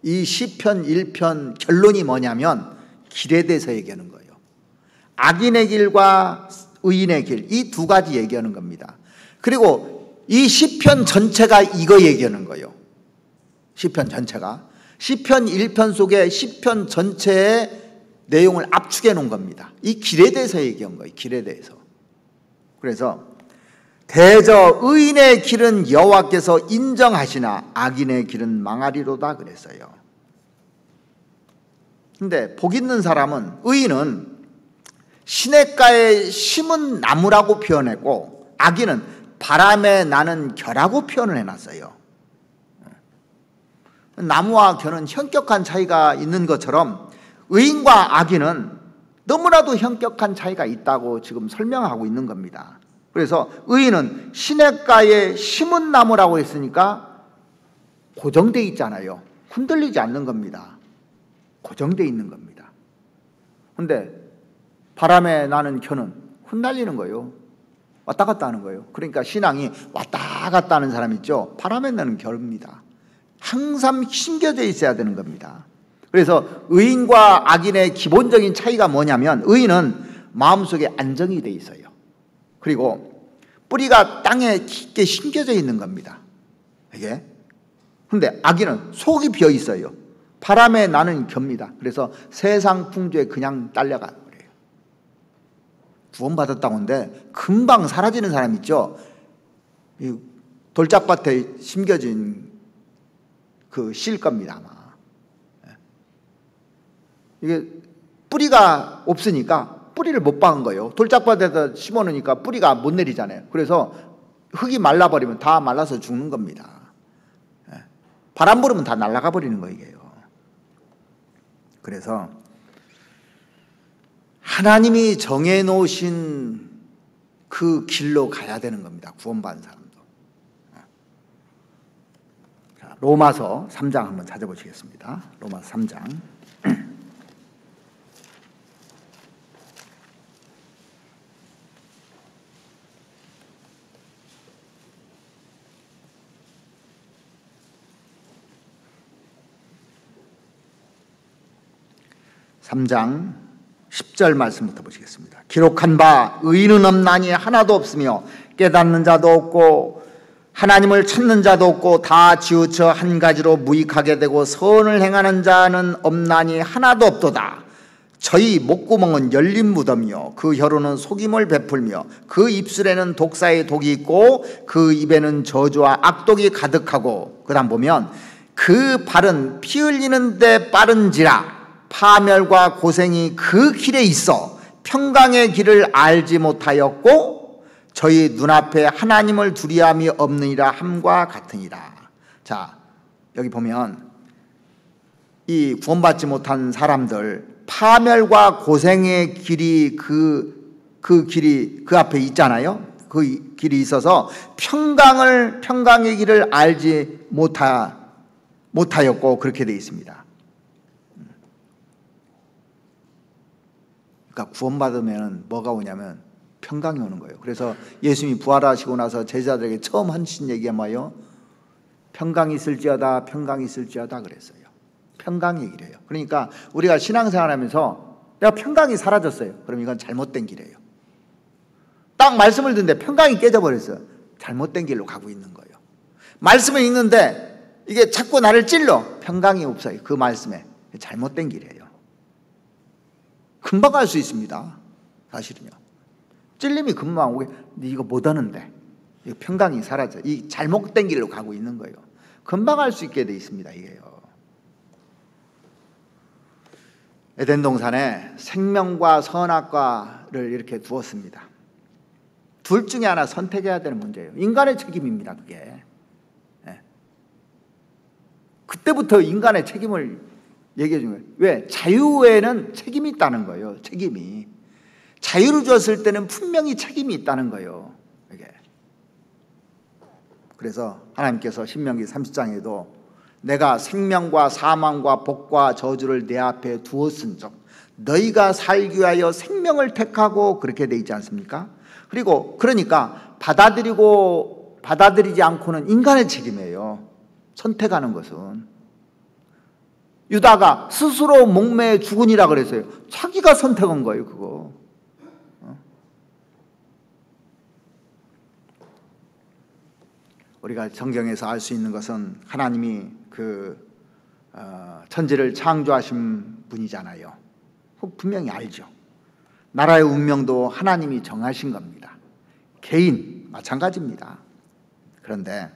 이 시편 1편 결론이 뭐냐면 길에 대해서 얘기하는 거예요. 악인의 길과 의인의 길, 이 두 가지 얘기하는 겁니다. 그리고 이 시편 전체가 이거 얘기하는 거예요. 시편 전체가. 시편 1편 속에 시편 전체의 내용을 압축해 놓은 겁니다. 이 길에 대해서 얘기한 거예요. 길에 대해서. 그래서 대저 의인의 길은 여호와께서 인정하시나 악인의 길은 망하리로다 그랬어요. 근데 복 있는 사람은, 의인은 시냇가에 심은 나무라고 표현했고 악인은 바람에 나는 겨라고 표현을 해놨어요. 나무와 겨는 현격한 차이가 있는 것처럼 의인과 악인은 너무나도 현격한 차이가 있다고 지금 설명하고 있는 겁니다. 그래서 의인은 시냇가에 심은 나무라고 했으니까 고정되어 있잖아요. 흔들리지 않는 겁니다. 고정되어 있는 겁니다. 그런데 바람에 나는 겨는 흩날리는 거예요. 왔다 갔다 하는 거예요. 그러니까 신앙이 왔다 갔다 하는 사람 있죠. 바람에 나는 겨입니다. 항상 심겨져 있어야 되는 겁니다. 그래서 의인과 악인의 기본적인 차이가 뭐냐면 의인은 마음속에 안정이 돼 있어요. 그리고 뿌리가 땅에 깊게 심겨져 있는 겁니다. 이게. 근데 악인은 속이 비어 있어요. 바람에 나는 겹니다. 그래서 세상 풍조에 그냥 딸려가 그래요. 구원받았다고 하는데 금방 사라지는 사람 있죠. 이 돌짝밭에 심겨진 그 실 겁니다, 아마. 이게 뿌리가 없으니까 뿌리를 못 박은 거예요. 돌짝밭에다 심어 놓으니까 뿌리가 못 내리잖아요. 그래서 흙이 말라버리면 다 말라서 죽는 겁니다. 바람 불으면 다 날아가 버리는 거예요. 그래서 하나님이 정해 놓으신 그 길로 가야 되는 겁니다. 구원받은 사람도. 자, 로마서 3장 한번 찾아보시겠습니다. 로마서 3장. (3장) 10절 말씀부터 보시겠습니다. 기록한 바 의인은 없나니 하나도 없으며 깨닫는 자도 없고 하나님을 찾는 자도 없고 다 지우쳐 한 가지로 무익하게 되고 선을 행하는 자는 없나니 하나도 없도다. 저희 목구멍은 열린 무덤이요 그 혀로는 속임을 베풀며 그 입술에는 독사의 독이 있고 그 입에는 저주와 악독이 가득하고, 그 다음 보면 그 발은 피 흘리는 데 빠른지라 파멸과 고생이 그 길에 있어 평강의 길을 알지 못하였고 저희 눈앞에 하나님을 두려움이 없느니라 함과 같으니라. 자, 여기 보면 이 구원받지 못한 사람들 파멸과 고생의 길이 그 길이 그 앞에 있잖아요. 그 길이 있어서 평강의 길을 알지 못하였고 그렇게 되어 있습니다. 그러니까 구원받으면 뭐가 오냐면 평강이 오는 거예요. 그래서 예수님이 부활하시고 나서 제자들에게 처음 하신 얘기가 뭐예요? 평강이 있을지어다, 평강이 있을지어다 그랬어요. 평강 얘기를 해요. 그러니까 우리가 신앙생활하면서 내가 평강이 사라졌어요. 그럼 이건 잘못된 길이에요. 딱 말씀을 듣는데 평강이 깨져버렸어요. 잘못된 길로 가고 있는 거예요. 말씀을 읽는데 이게 자꾸 나를 찔러. 평강이 없어요. 그 말씀에. 잘못된 길이에요. 금방 갈 수 있습니다. 사실은요. 찔림이 금방 오게. 이거 못하는데 이 평강이 사라져. 이 잘못된 길로 가고 있는 거예요. 금방 할 수 있게 돼 있습니다. 이게요. 에덴 동산에 생명과 선악과를 이렇게 두었습니다. 둘 중에 하나 선택해야 되는 문제예요. 인간의 책임입니다. 그게. 그때부터 인간의 책임을 얘기해 준 거예요. 왜? 자유에는 책임이 있다는 거예요. 책임이. 자유를 주었을 때는 분명히 책임이 있다는 거예요. 이게. 그래서 하나님께서 신명기 30장에도 내가 생명과 사망과 복과 저주를 내 앞에 두었은즉 너희가 살기 위하여 생명을 택하고, 그렇게 돼 있지 않습니까? 그리고 그러니까 받아들이지 않고는 인간의 책임이에요. 선택하는 것은. 유다가 스스로 목매에 죽으니라 그랬어요. 자기가 선택한 거예요, 그거. 우리가 성경에서 알 수 있는 것은 하나님이 천지를 창조하신 분이잖아요. 분명히 알죠. 나라의 운명도 하나님이 정하신 겁니다. 개인 마찬가지입니다. 그런데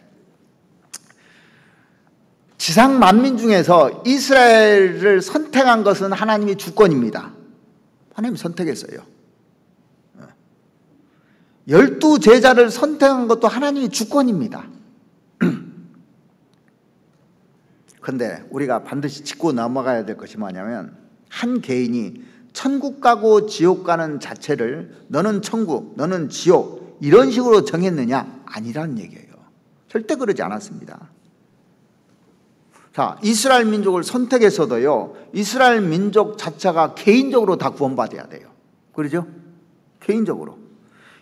지상 만민 중에서 이스라엘을 선택한 것은 하나님의 주권입니다. 하나님이 선택했어요. 12 제자를 선택한 것도 하나님의 주권입니다. 그런데 우리가 반드시 짚고 넘어가야 될 것이 뭐냐면, 한 개인이 천국 가고 지옥 가는 자체를 너는 천국, 너는 지옥 이런 식으로 정했느냐? 아니라는 얘기예요. 절대 그러지 않았습니다. 자, 이스라엘 민족을 선택했어도요, 이스라엘 민족 자체가 개인적으로 다 구원받아야 돼요. 그러죠? 개인적으로.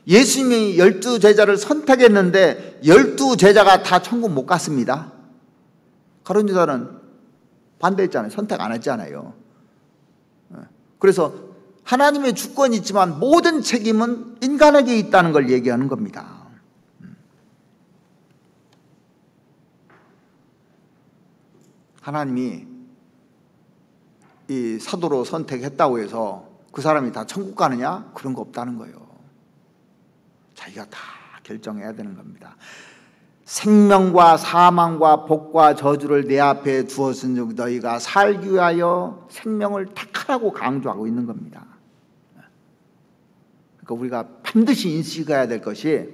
예수님이 12 제자를 선택했는데 12 제자가 다 천국 못 갔습니다. 가룟 유다는 반대했잖아요. 선택 안 했잖아요. 그래서 하나님의 주권이 있지만 모든 책임은 인간에게 있다는 걸 얘기하는 겁니다. 하나님이 이 사도로 선택했다고 해서 그 사람이 다 천국 가느냐? 그런 거 없다는 거예요. 자기가 다 결정해야 되는 겁니다. 생명과 사망과 복과 저주를 내 앞에 두었은즉 너희가 살기 위하여 생명을 택하라고 강조하고 있는 겁니다. 그러니까 우리가 반드시 인식해야 될 것이,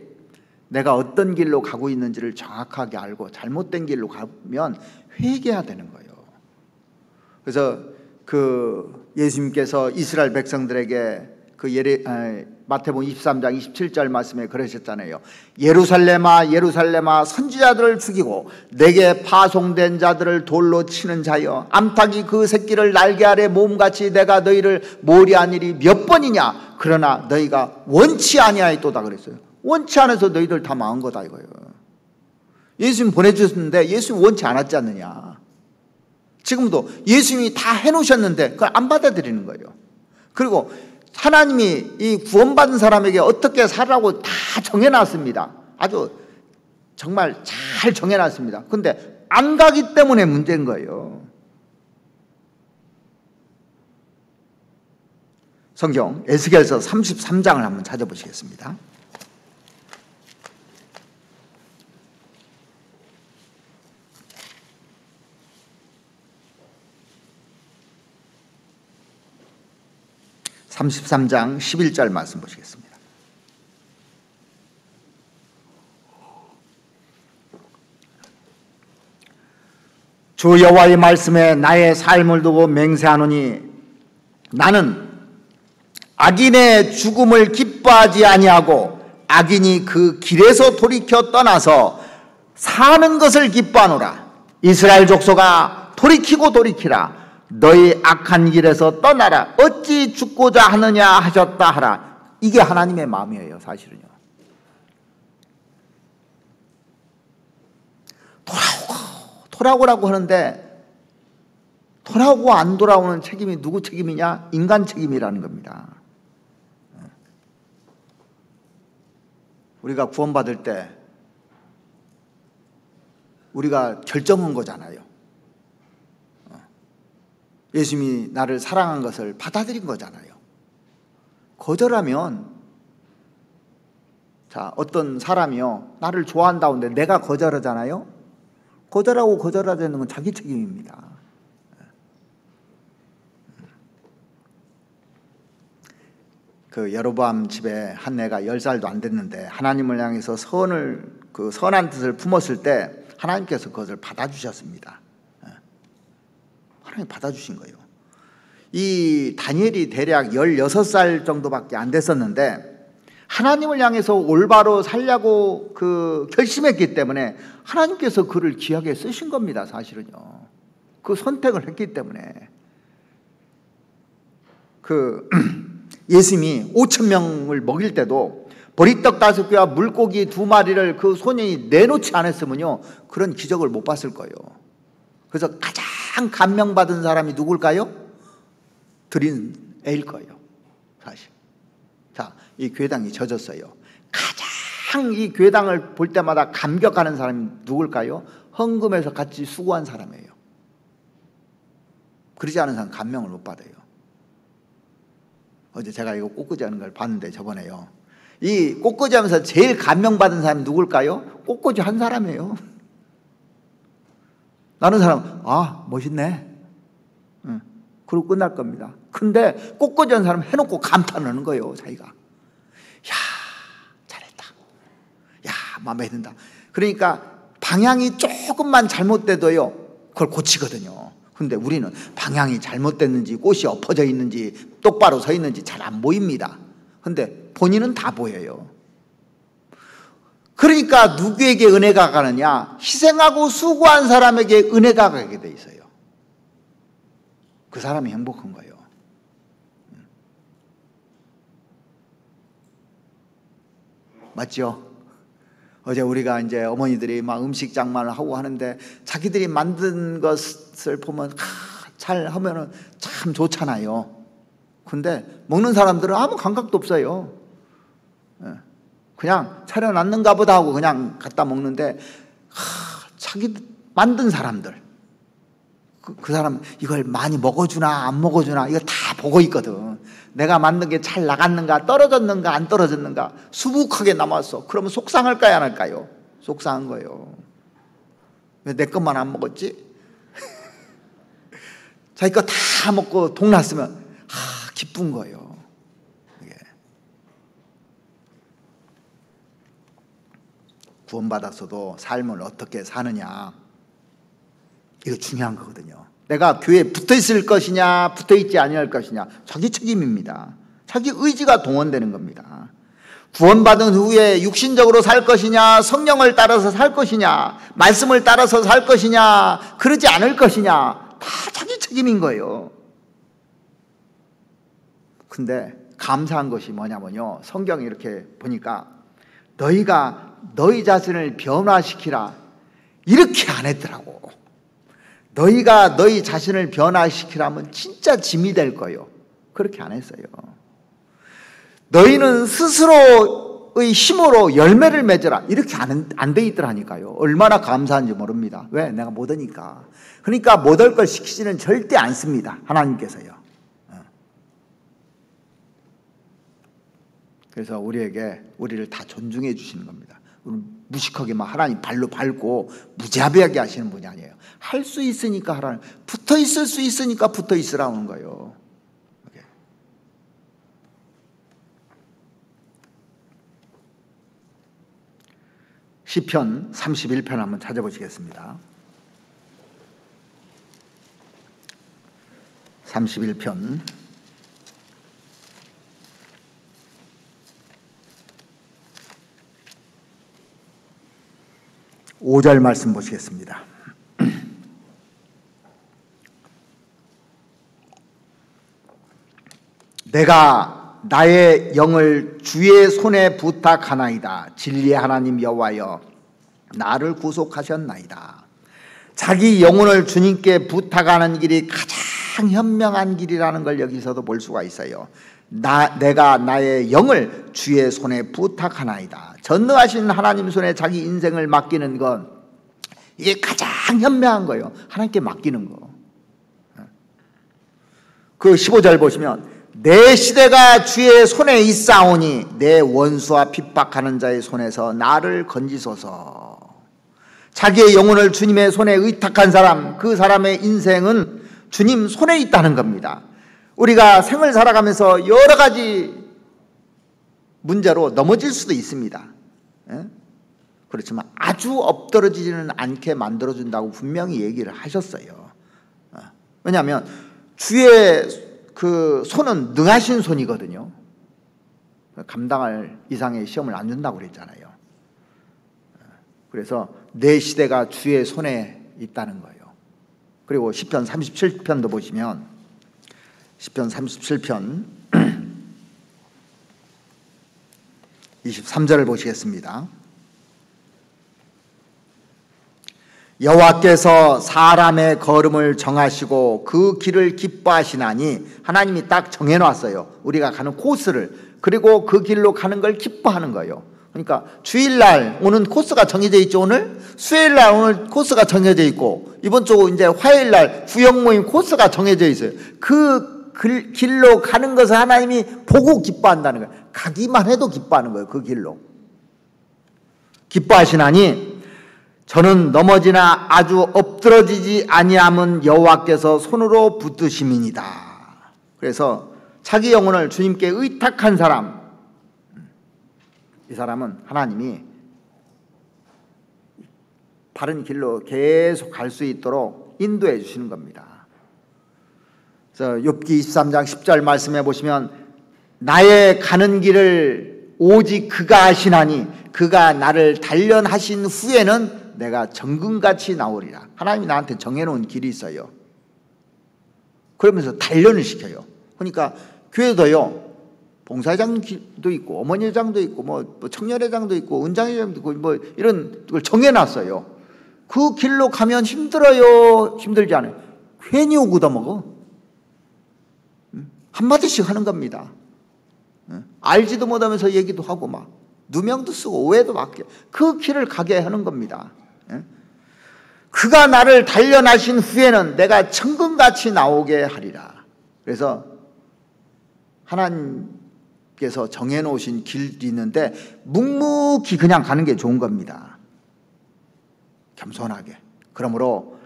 내가 어떤 길로 가고 있는지를 정확하게 알고 잘못된 길로 가면 회개해야 되는 거예요. 그래서 예수님께서 이스라엘 백성들에게 마태복음 23장 27절 말씀에 그러셨잖아요. 예루살렘아 예루살렘아 선지자들을 죽이고 내게 파송된 자들을 돌로 치는 자여, 암탉이 그 새끼를 날개 아래 모음같이 내가 너희를 몰이한 일이 몇 번이냐? 그러나 너희가 원치 아니하였도다 그랬어요. 원치 않아서 너희들 다 망한 거다 이거예요. 예수님 보내주셨는데 예수님 원치 않았지 않느냐? 지금도 예수님이 다 해놓으셨는데 그걸 안 받아들이는 거예요. 그리고 하나님이 이 구원받은 사람에게 어떻게 살라고 다 정해놨습니다. 아주 정말 잘 정해놨습니다. 그런데 안 가기 때문에 문제인 거예요. 성경 에스겔서 33장을 한번 찾아보시겠습니다. (33장) 11절 말씀 보시겠습니다. 주 여호와의 말씀에 나의 삶을 두고 맹세하노니 나는 악인의 죽음을 기뻐하지 아니하고 악인이 그 길에서 돌이켜 떠나서 사는 것을 기뻐하노라. 이스라엘 족속아 돌이키고 돌이키라. 너희 악한 길에서 떠나라. 어찌 죽고자 하느냐 하셨다 하라. 이게 하나님의 마음이에요. 사실은요. 돌아오라고 하는데 돌아오고 안 돌아오는 책임이 누구 책임이냐? 인간 책임이라는 겁니다. 우리가 구원받을 때 우리가 결정한 거잖아요. 예수님이 나를 사랑한 것을 받아들인 거잖아요. 거절하면, 자, 어떤 사람이요 나를 좋아한다는데 내가 거절하잖아요. 거절하고 거절하자는 건 자기 책임입니다. 여로보암 집에 한 애가 10살도 안 됐는데 하나님을 향해서 선한 뜻을 품었을 때 하나님께서 그것을 받아주셨습니다. 하나님 받아주신 거예요. 이 다니엘이 대략 16살 정도밖에 안 됐었는데 하나님을 향해서 올바로 살려고 결심했기 때문에 하나님께서 그를 귀하게 쓰신 겁니다. 사실은요. 그 선택을 했기 때문에. 예수님이 5,000명을 먹일 때도 보리떡 5개와 물고기 2마리를 그 소년이 내놓지 않았으면요, 그런 기적을 못 봤을 거예요. 그래서 가장 감명받은 사람이 누굴까요? 드린 애일 거예요, 사실. 자, 이 괴당이 젖었어요. 가장 이 괴당을 볼 때마다 감격하는 사람이 누굴까요? 헌금에서 같이 수고한 사람이에요. 그러지 않은 사람 감명을 못 받아요. 어제 제가 이거 꽃꽂이 하는 걸 봤는데, 저번에요. 이 꽃꽂이 하면서 제일 감명받은 사람이 누굴까요? 꽃꽂이 한 사람이에요. 나는 사람, 멋있네. 그러고 끝날 겁니다. 근데 꽃꽂이 한 사람 해놓고 감탄하는 거예요, 자기가. 야, 잘했다. 야, 마음에 든다. 그러니까 방향이 조금만 잘못돼도요, 그걸 고치거든요. 근데 우리는 방향이 잘못됐는지, 꽃이 엎어져 있는지, 똑바로 서 있는지 잘 안 보입니다. 근데 본인은 다 보여요. 그러니까 누구에게 은혜가 가느냐? 희생하고 수고한 사람에게 은혜가 가게 돼 있어요. 그 사람이 행복한 거예요. 맞죠? 어제 우리가 이제 어머니들이 막 음식 장만을 하고 하는데 자기들이 만든 것을 보면 잘 하면은 참 좋잖아요. 근데 먹는 사람들은 아무 감각도 없어요. 그냥 차려놨는가 보다 하고 그냥 갖다 먹는데, 자기 만든 사람들, 그 사람 이걸 많이 먹어주나 안 먹어주나 이거 다 보고 있거든. 내가 만든 게 잘 나갔는가, 떨어졌는가 안 떨어졌는가, 수북하게 남았어. 그러면 속상할까요, 안 할까요? 속상한 거예요. 왜 내 것만 안 먹었지? 자기 거 다 먹고 동 났으면 기쁜 거예요. 이게. 구원받았어도 삶을 어떻게 사느냐, 이거 중요한 거거든요. 내가 교회에 붙어 있을 것이냐 붙어 있지 아니할 것이냐, 자기 책임입니다. 자기 의지가 동원되는 겁니다. 구원받은 후에 육신적으로 살 것이냐, 성령을 따라서 살 것이냐, 말씀을 따라서 살 것이냐, 그러지 않을 것이냐, 다 자기 책임인 거예요. 근데 감사한 것이 뭐냐면요, 성경이 이렇게 보니까 너희가 너희 자신을 변화시키라 이렇게 안 했더라고. 너희가 너희 자신을 변화시키라면 진짜 짐이 될 거예요. 그렇게 안 했어요. 너희는 스스로의 힘으로 열매를 맺어라 이렇게 안 돼 있더라니까요. 얼마나 감사한지 모릅니다. 왜? 내가 못 하니까. 그러니까 못 할 걸 시키지는 절대 않습니다, 하나님께서요. 그래서 우리를 다 존중해 주시는 겁니다. 무식하게 막 하나님 발로 밟고 무자비하게 하시는 분이 아니에요. 할 수 있으니까 하라는, 붙어 있을 수 있으니까 붙어 있으라는 거예요. 시편 31편 한번 찾아보시겠습니다. 31편 5절 말씀 보시겠습니다. 내가 나의 영을 주의 손에 부탁하나이다. 진리의 하나님 여호와여, 나를 구속하셨나이다. 자기 영혼을 주님께 부탁하는 길이 가장 현명한 길이라는 걸 여기서도 볼 수가 있어요. 내가 나의 영을 주의 손에 부탁하나이다. 전능하신 하나님 손에 자기 인생을 맡기는 건 이게 가장 현명한 거예요. 하나님께 맡기는 거. 그 15절 보시면 내 시대가 주의 손에 있사오니 내 원수와 핍박하는 자의 손에서 나를 건지소서. 자기의 영혼을 주님의 손에 의탁한 사람, 그 사람의 인생은 주님 손에 있다는 겁니다. 우리가 생을 살아가면서 여러 가지 문제로 넘어질 수도 있습니다. 그렇지만 아주 엎드러지지는 않게 만들어준다고 분명히 얘기를 하셨어요. 왜냐하면 주의 그 손은 능하신 손이거든요. 감당할 이상의 시험을 안 준다고 그랬잖아요. 그래서 내 시대가 주의 손에 있다는 거예요. 그리고 시편 37편도 보시면 시편 37편 23절을 보시겠습니다. 여호와께서 사람의 걸음을 정하시고 그 길을 기뻐하시나니, 하나님이 딱 정해놨어요. 우리가 가는 코스를. 그리고 그 길로 가는 걸 기뻐하는 거예요. 그러니까 주일날 오는 코스가 정해져 있죠. 오늘 수요일날 오늘 코스가 정해져 있고, 이번 주 이제 화요일날 구역 모임 코스가 정해져 있어요. 그 길로 가는 것을 하나님이 보고 기뻐한다는 거예요. 가기만 해도 기뻐하는 거예요. 그 길로 기뻐하시나니 저는 넘어지나 아주 엎드러지지 아니함은 여호와께서 손으로 붙드심이니이다. 그래서 자기 영혼을 주님께 의탁한 사람, 이 사람은 하나님이 바른 길로 계속 갈 수 있도록 인도해 주시는 겁니다. 그래서 욥기 23장 10절 말씀해 보시면, 나의 가는 길을 오직 그가 아시나니 그가 나를 단련하신 후에는 내가 정금같이 나오리라. 하나님이 나한테 정해놓은 길이 있어요. 그러면서 단련을 시켜요. 그러니까 교회도요, 봉사회장도 있고 어머니회장도 있고 뭐 청년회장도 있고 은장회장도 있고 뭐 이런 걸 정해놨어요. 그 길로 가면 힘들어요? 힘들지 않아요? 괜히 오고 얻어먹어. 한마디씩 하는 겁니다. 알지도 못하면서 얘기도 하고 막 누명도 쓰고 오해도 받게, 그 길을 가게 하는 겁니다. 그가 나를 단련하신 후에는 내가 천금같이 나오게 하리라. 그래서 하나님께서 정해놓으신 길이 있는데 묵묵히 그냥 가는 게 좋은 겁니다. 겸손하게. 그러므로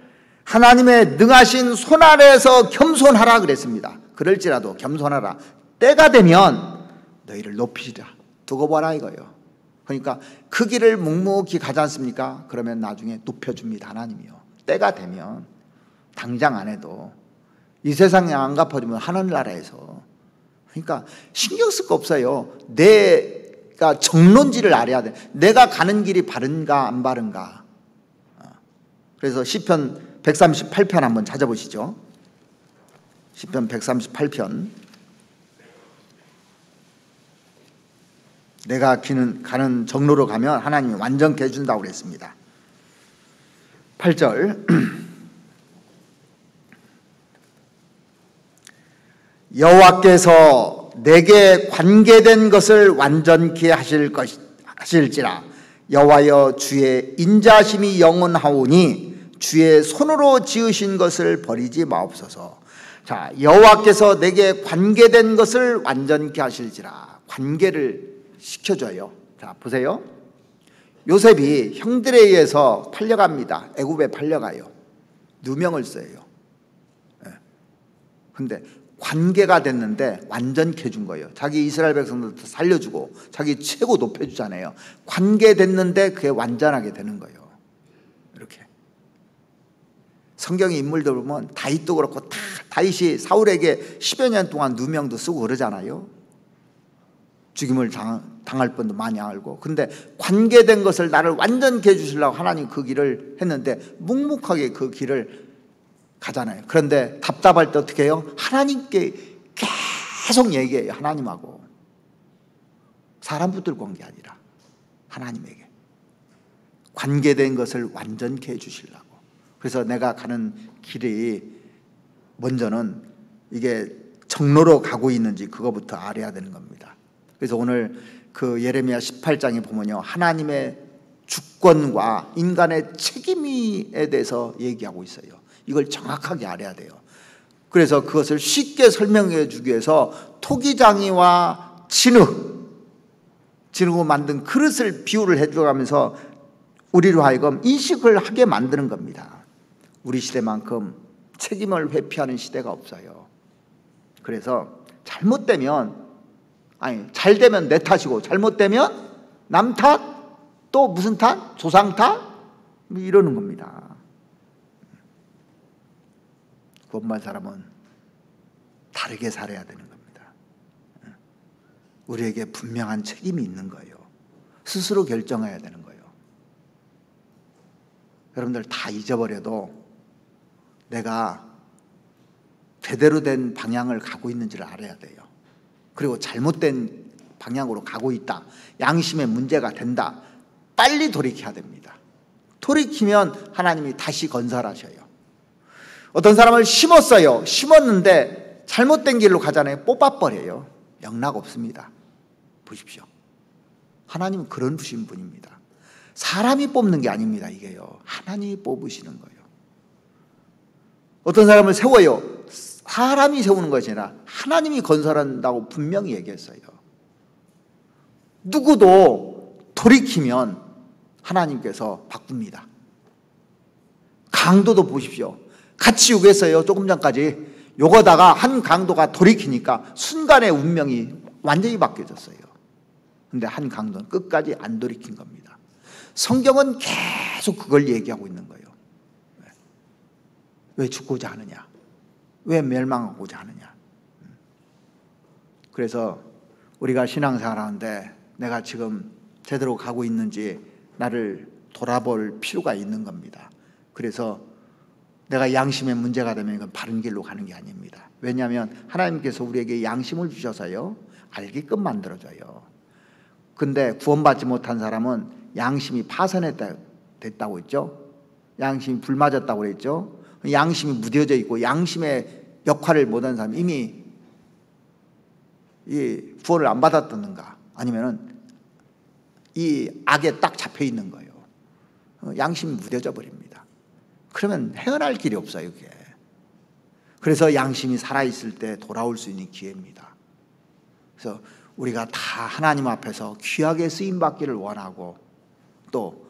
하나님의 능하신 손 아래에서 겸손하라 그랬습니다. 그럴지라도 겸손하라. 때가 되면 너희를 높이리라. 두고 보라 이거예요. 그러니까 그 길을 묵묵히 가지 않습니까? 그러면 나중에 높여줍니다. 하나님이요. 때가 되면, 당장 안 해도 이 세상에 안 갚아주면 하늘나라에서. 그러니까 신경 쓸 거 없어요. 내가 정론지를 알아야 돼. 내가 가는 길이 바른가 안 바른가. 그래서 시편 138편 한번 찾아보시죠. 시편 138편. 내가 가는 정로로 가면 하나님이 완전케 해준다고 그랬습니다. 8절. 여호와께서 내게 관계된 것을 완전케 하실지라. 여호와여, 주의 인자심이 영원하오니 주의 손으로 지으신 것을 버리지 마옵소서. 자, 여호와께서 내게 관계된 것을 완전케 하실지라. 관계를 시켜줘요. 자, 보세요. 요셉이 형들에 의해서 팔려갑니다. 애굽에 팔려가요. 누명을 써요. 근데 관계가 됐는데 완전케 해준 거예요. 자기 이스라엘 백성들도 살려주고 자기 최고 높여주잖아요. 관계 됐는데 그게 완전하게 되는 거예요. 이렇게 성경의 인물들 보면 다윗도 그렇고, 다 다윗이 사울에게 10여 년 동안 누명도 쓰고 그러잖아요. 죽임을 당할 뻔도 많이 알고. 근데 관계된 것을 나를 완전케 해주시려고 하나님 그 길을 했는데 묵묵하게 그 길을 가잖아요. 그런데 답답할 때 어떻게 해요? 하나님께 계속 얘기해요. 하나님하고. 사람 붙들고 온 게 아니라 하나님에게 관계된 것을 완전케 해주시려고. 그래서 내가 가는 길이 먼저는 이게 정로로 가고 있는지 그거부터 알아야 되는 겁니다. 그래서 오늘 그 예레미야 18장에 보면요, 하나님의 주권과 인간의 책임에 대해서 얘기하고 있어요. 이걸 정확하게 알아야 돼요. 그래서 그것을 쉽게 설명해 주기 위해서 토기장이와 진흙으로 만든 그릇을 비유를 해줘가면서 우리로 하여금 인식을 하게 만드는 겁니다. 우리 시대만큼 책임을 회피하는 시대가 없어요. 그래서 잘못되면, 잘 되면 내 탓이고 잘못되면 남 탓, 또 무슨 탓? 조상 탓? 이러는 겁니다. 구원받은 사람은 다르게 살아야 되는 겁니다. 우리에게 분명한 책임이 있는 거예요. 스스로 결정해야 되는 거예요. 여러분들 다 잊어버려도 내가 제대로 된 방향을 가고 있는지를 알아야 돼요. 그리고 잘못된 방향으로 가고 있다, 양심에 문제가 된다, 빨리 돌이켜야 됩니다. 돌이키면 하나님이 다시 건설하셔요. 어떤 사람을 심었어요. 심었는데 잘못된 길로 가잖아요. 뽑아버려요. 영락 없습니다. 보십시오. 하나님은 그런 부신 분입니다. 사람이 뽑는 게 아닙니다. 이게요, 하나님이 뽑으시는 거예요. 어떤 사람을 세워요. 사람이 세우는 것이 아니라 하나님이 건설한다고 분명히 얘기했어요. 누구도 돌이키면 하나님께서 바꿉니다. 강도도 보십시오. 같이 욕했어요. 조금 전까지 욕하다가 한 강도가 돌이키니까 순간에 운명이 완전히 바뀌어졌어요. 근데 한 강도는 끝까지 안 돌이킨 겁니다. 성경은 계속 그걸 얘기하고 있는 거예요. 왜 죽고자 하느냐? 왜 멸망하고자 하느냐? 그래서 우리가 신앙생활 하는데 내가 지금 제대로 가고 있는지 나를 돌아볼 필요가 있는 겁니다. 그래서 내가 양심에 문제가 되면 이건 바른 길로 가는 게 아닙니다. 왜냐하면 하나님께서 우리에게 양심을 주셔서요, 알게끔 만들어줘요. 근데 구원받지 못한 사람은 양심이 파산됐다고 했죠. 양심이 불맞았다고 그랬죠. 양심이 무뎌져 있고 양심의 역할을 못한 사람, 이미 이 구원을 안 받았던가 아니면은 이 악에 딱 잡혀 있는 거예요. 양심이 무뎌져 버립니다. 그러면 헤어날 길이 없어요, 이게. 그래서 양심이 살아있을 때 돌아올 수 있는 기회입니다. 그래서 우리가 다 하나님 앞에서 귀하게 쓰임받기를 원하고, 또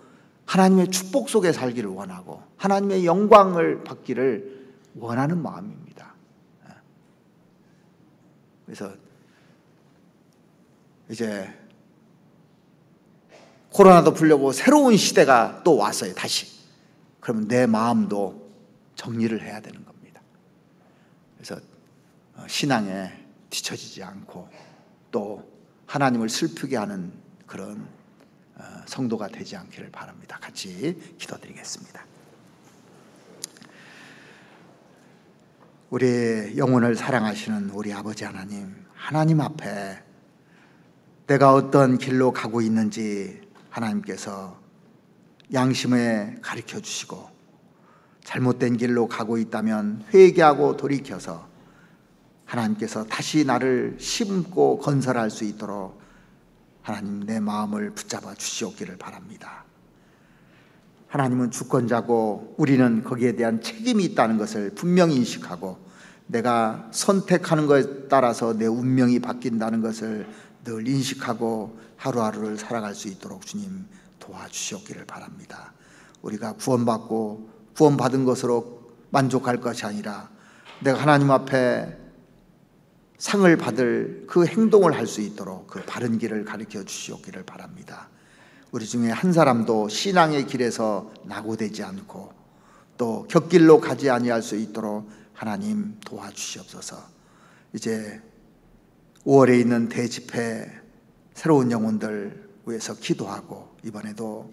하나님의 축복 속에 살기를 원하고, 하나님의 영광을 받기를 원하는 마음입니다. 그래서 이제 코로나도 풀려고 새로운 시대가 또 왔어요, 다시. 그러면 내 마음도 정리를 해야 되는 겁니다. 그래서 신앙에 뒤처지지 않고 또 하나님을 슬프게 하는 그런 성도가 되지 않기를 바랍니다. 같이 기도드리겠습니다. 우리 영혼을 사랑하시는 우리 아버지 하나님, 하나님 앞에 내가 어떤 길로 가고 있는지 하나님께서 양심에 가르쳐 주시고, 잘못된 길로 가고 있다면 회개하고 돌이켜서 하나님께서 다시 나를 심고 건설할 수 있도록 하나님 내 마음을 붙잡아 주시옵기를 바랍니다. 하나님은 주권자고 우리는 거기에 대한 책임이 있다는 것을 분명히 인식하고, 내가 선택하는 것에 따라서 내 운명이 바뀐다는 것을 늘 인식하고 하루하루를 살아갈 수 있도록 주님 도와주시옵기를 바랍니다. 우리가 구원받고 구원받은 것으로 만족할 것이 아니라 내가 하나님 앞에 상을 받을 그 행동을 할 수 있도록 그 바른 길을 가르쳐 주시옵기를 바랍니다. 우리 중에 한 사람도 신앙의 길에서 낙오되지 않고 또 곁길로 가지 아니할 수 있도록 하나님 도와주시옵소서. 이제 5월에 있는 대집회 새로운 영혼들 위해서 기도하고, 이번에도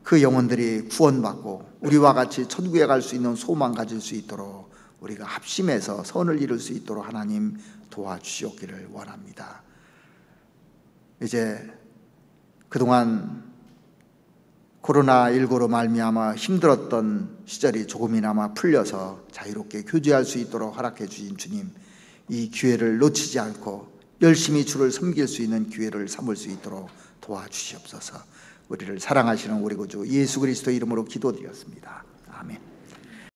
그 영혼들이 구원받고 우리와 같이 천국에 갈 수 있는 소망 가질 수 있도록 우리가 합심해서 선을 이룰 수 있도록 하나님 도와주시옵기를 원합니다. 이제 그동안 코로나19로 말미암아 힘들었던 시절이 조금이나마 풀려서 자유롭게 교제할 수 있도록 허락해 주신 주님, 이 기회를 놓치지 않고 열심히 주를 섬길 수 있는 기회를 삼을 수 있도록 도와주시옵소서. 우리를 사랑하시는 우리 구주 예수 그리스도 이름으로 기도드렸습니다. 아멘.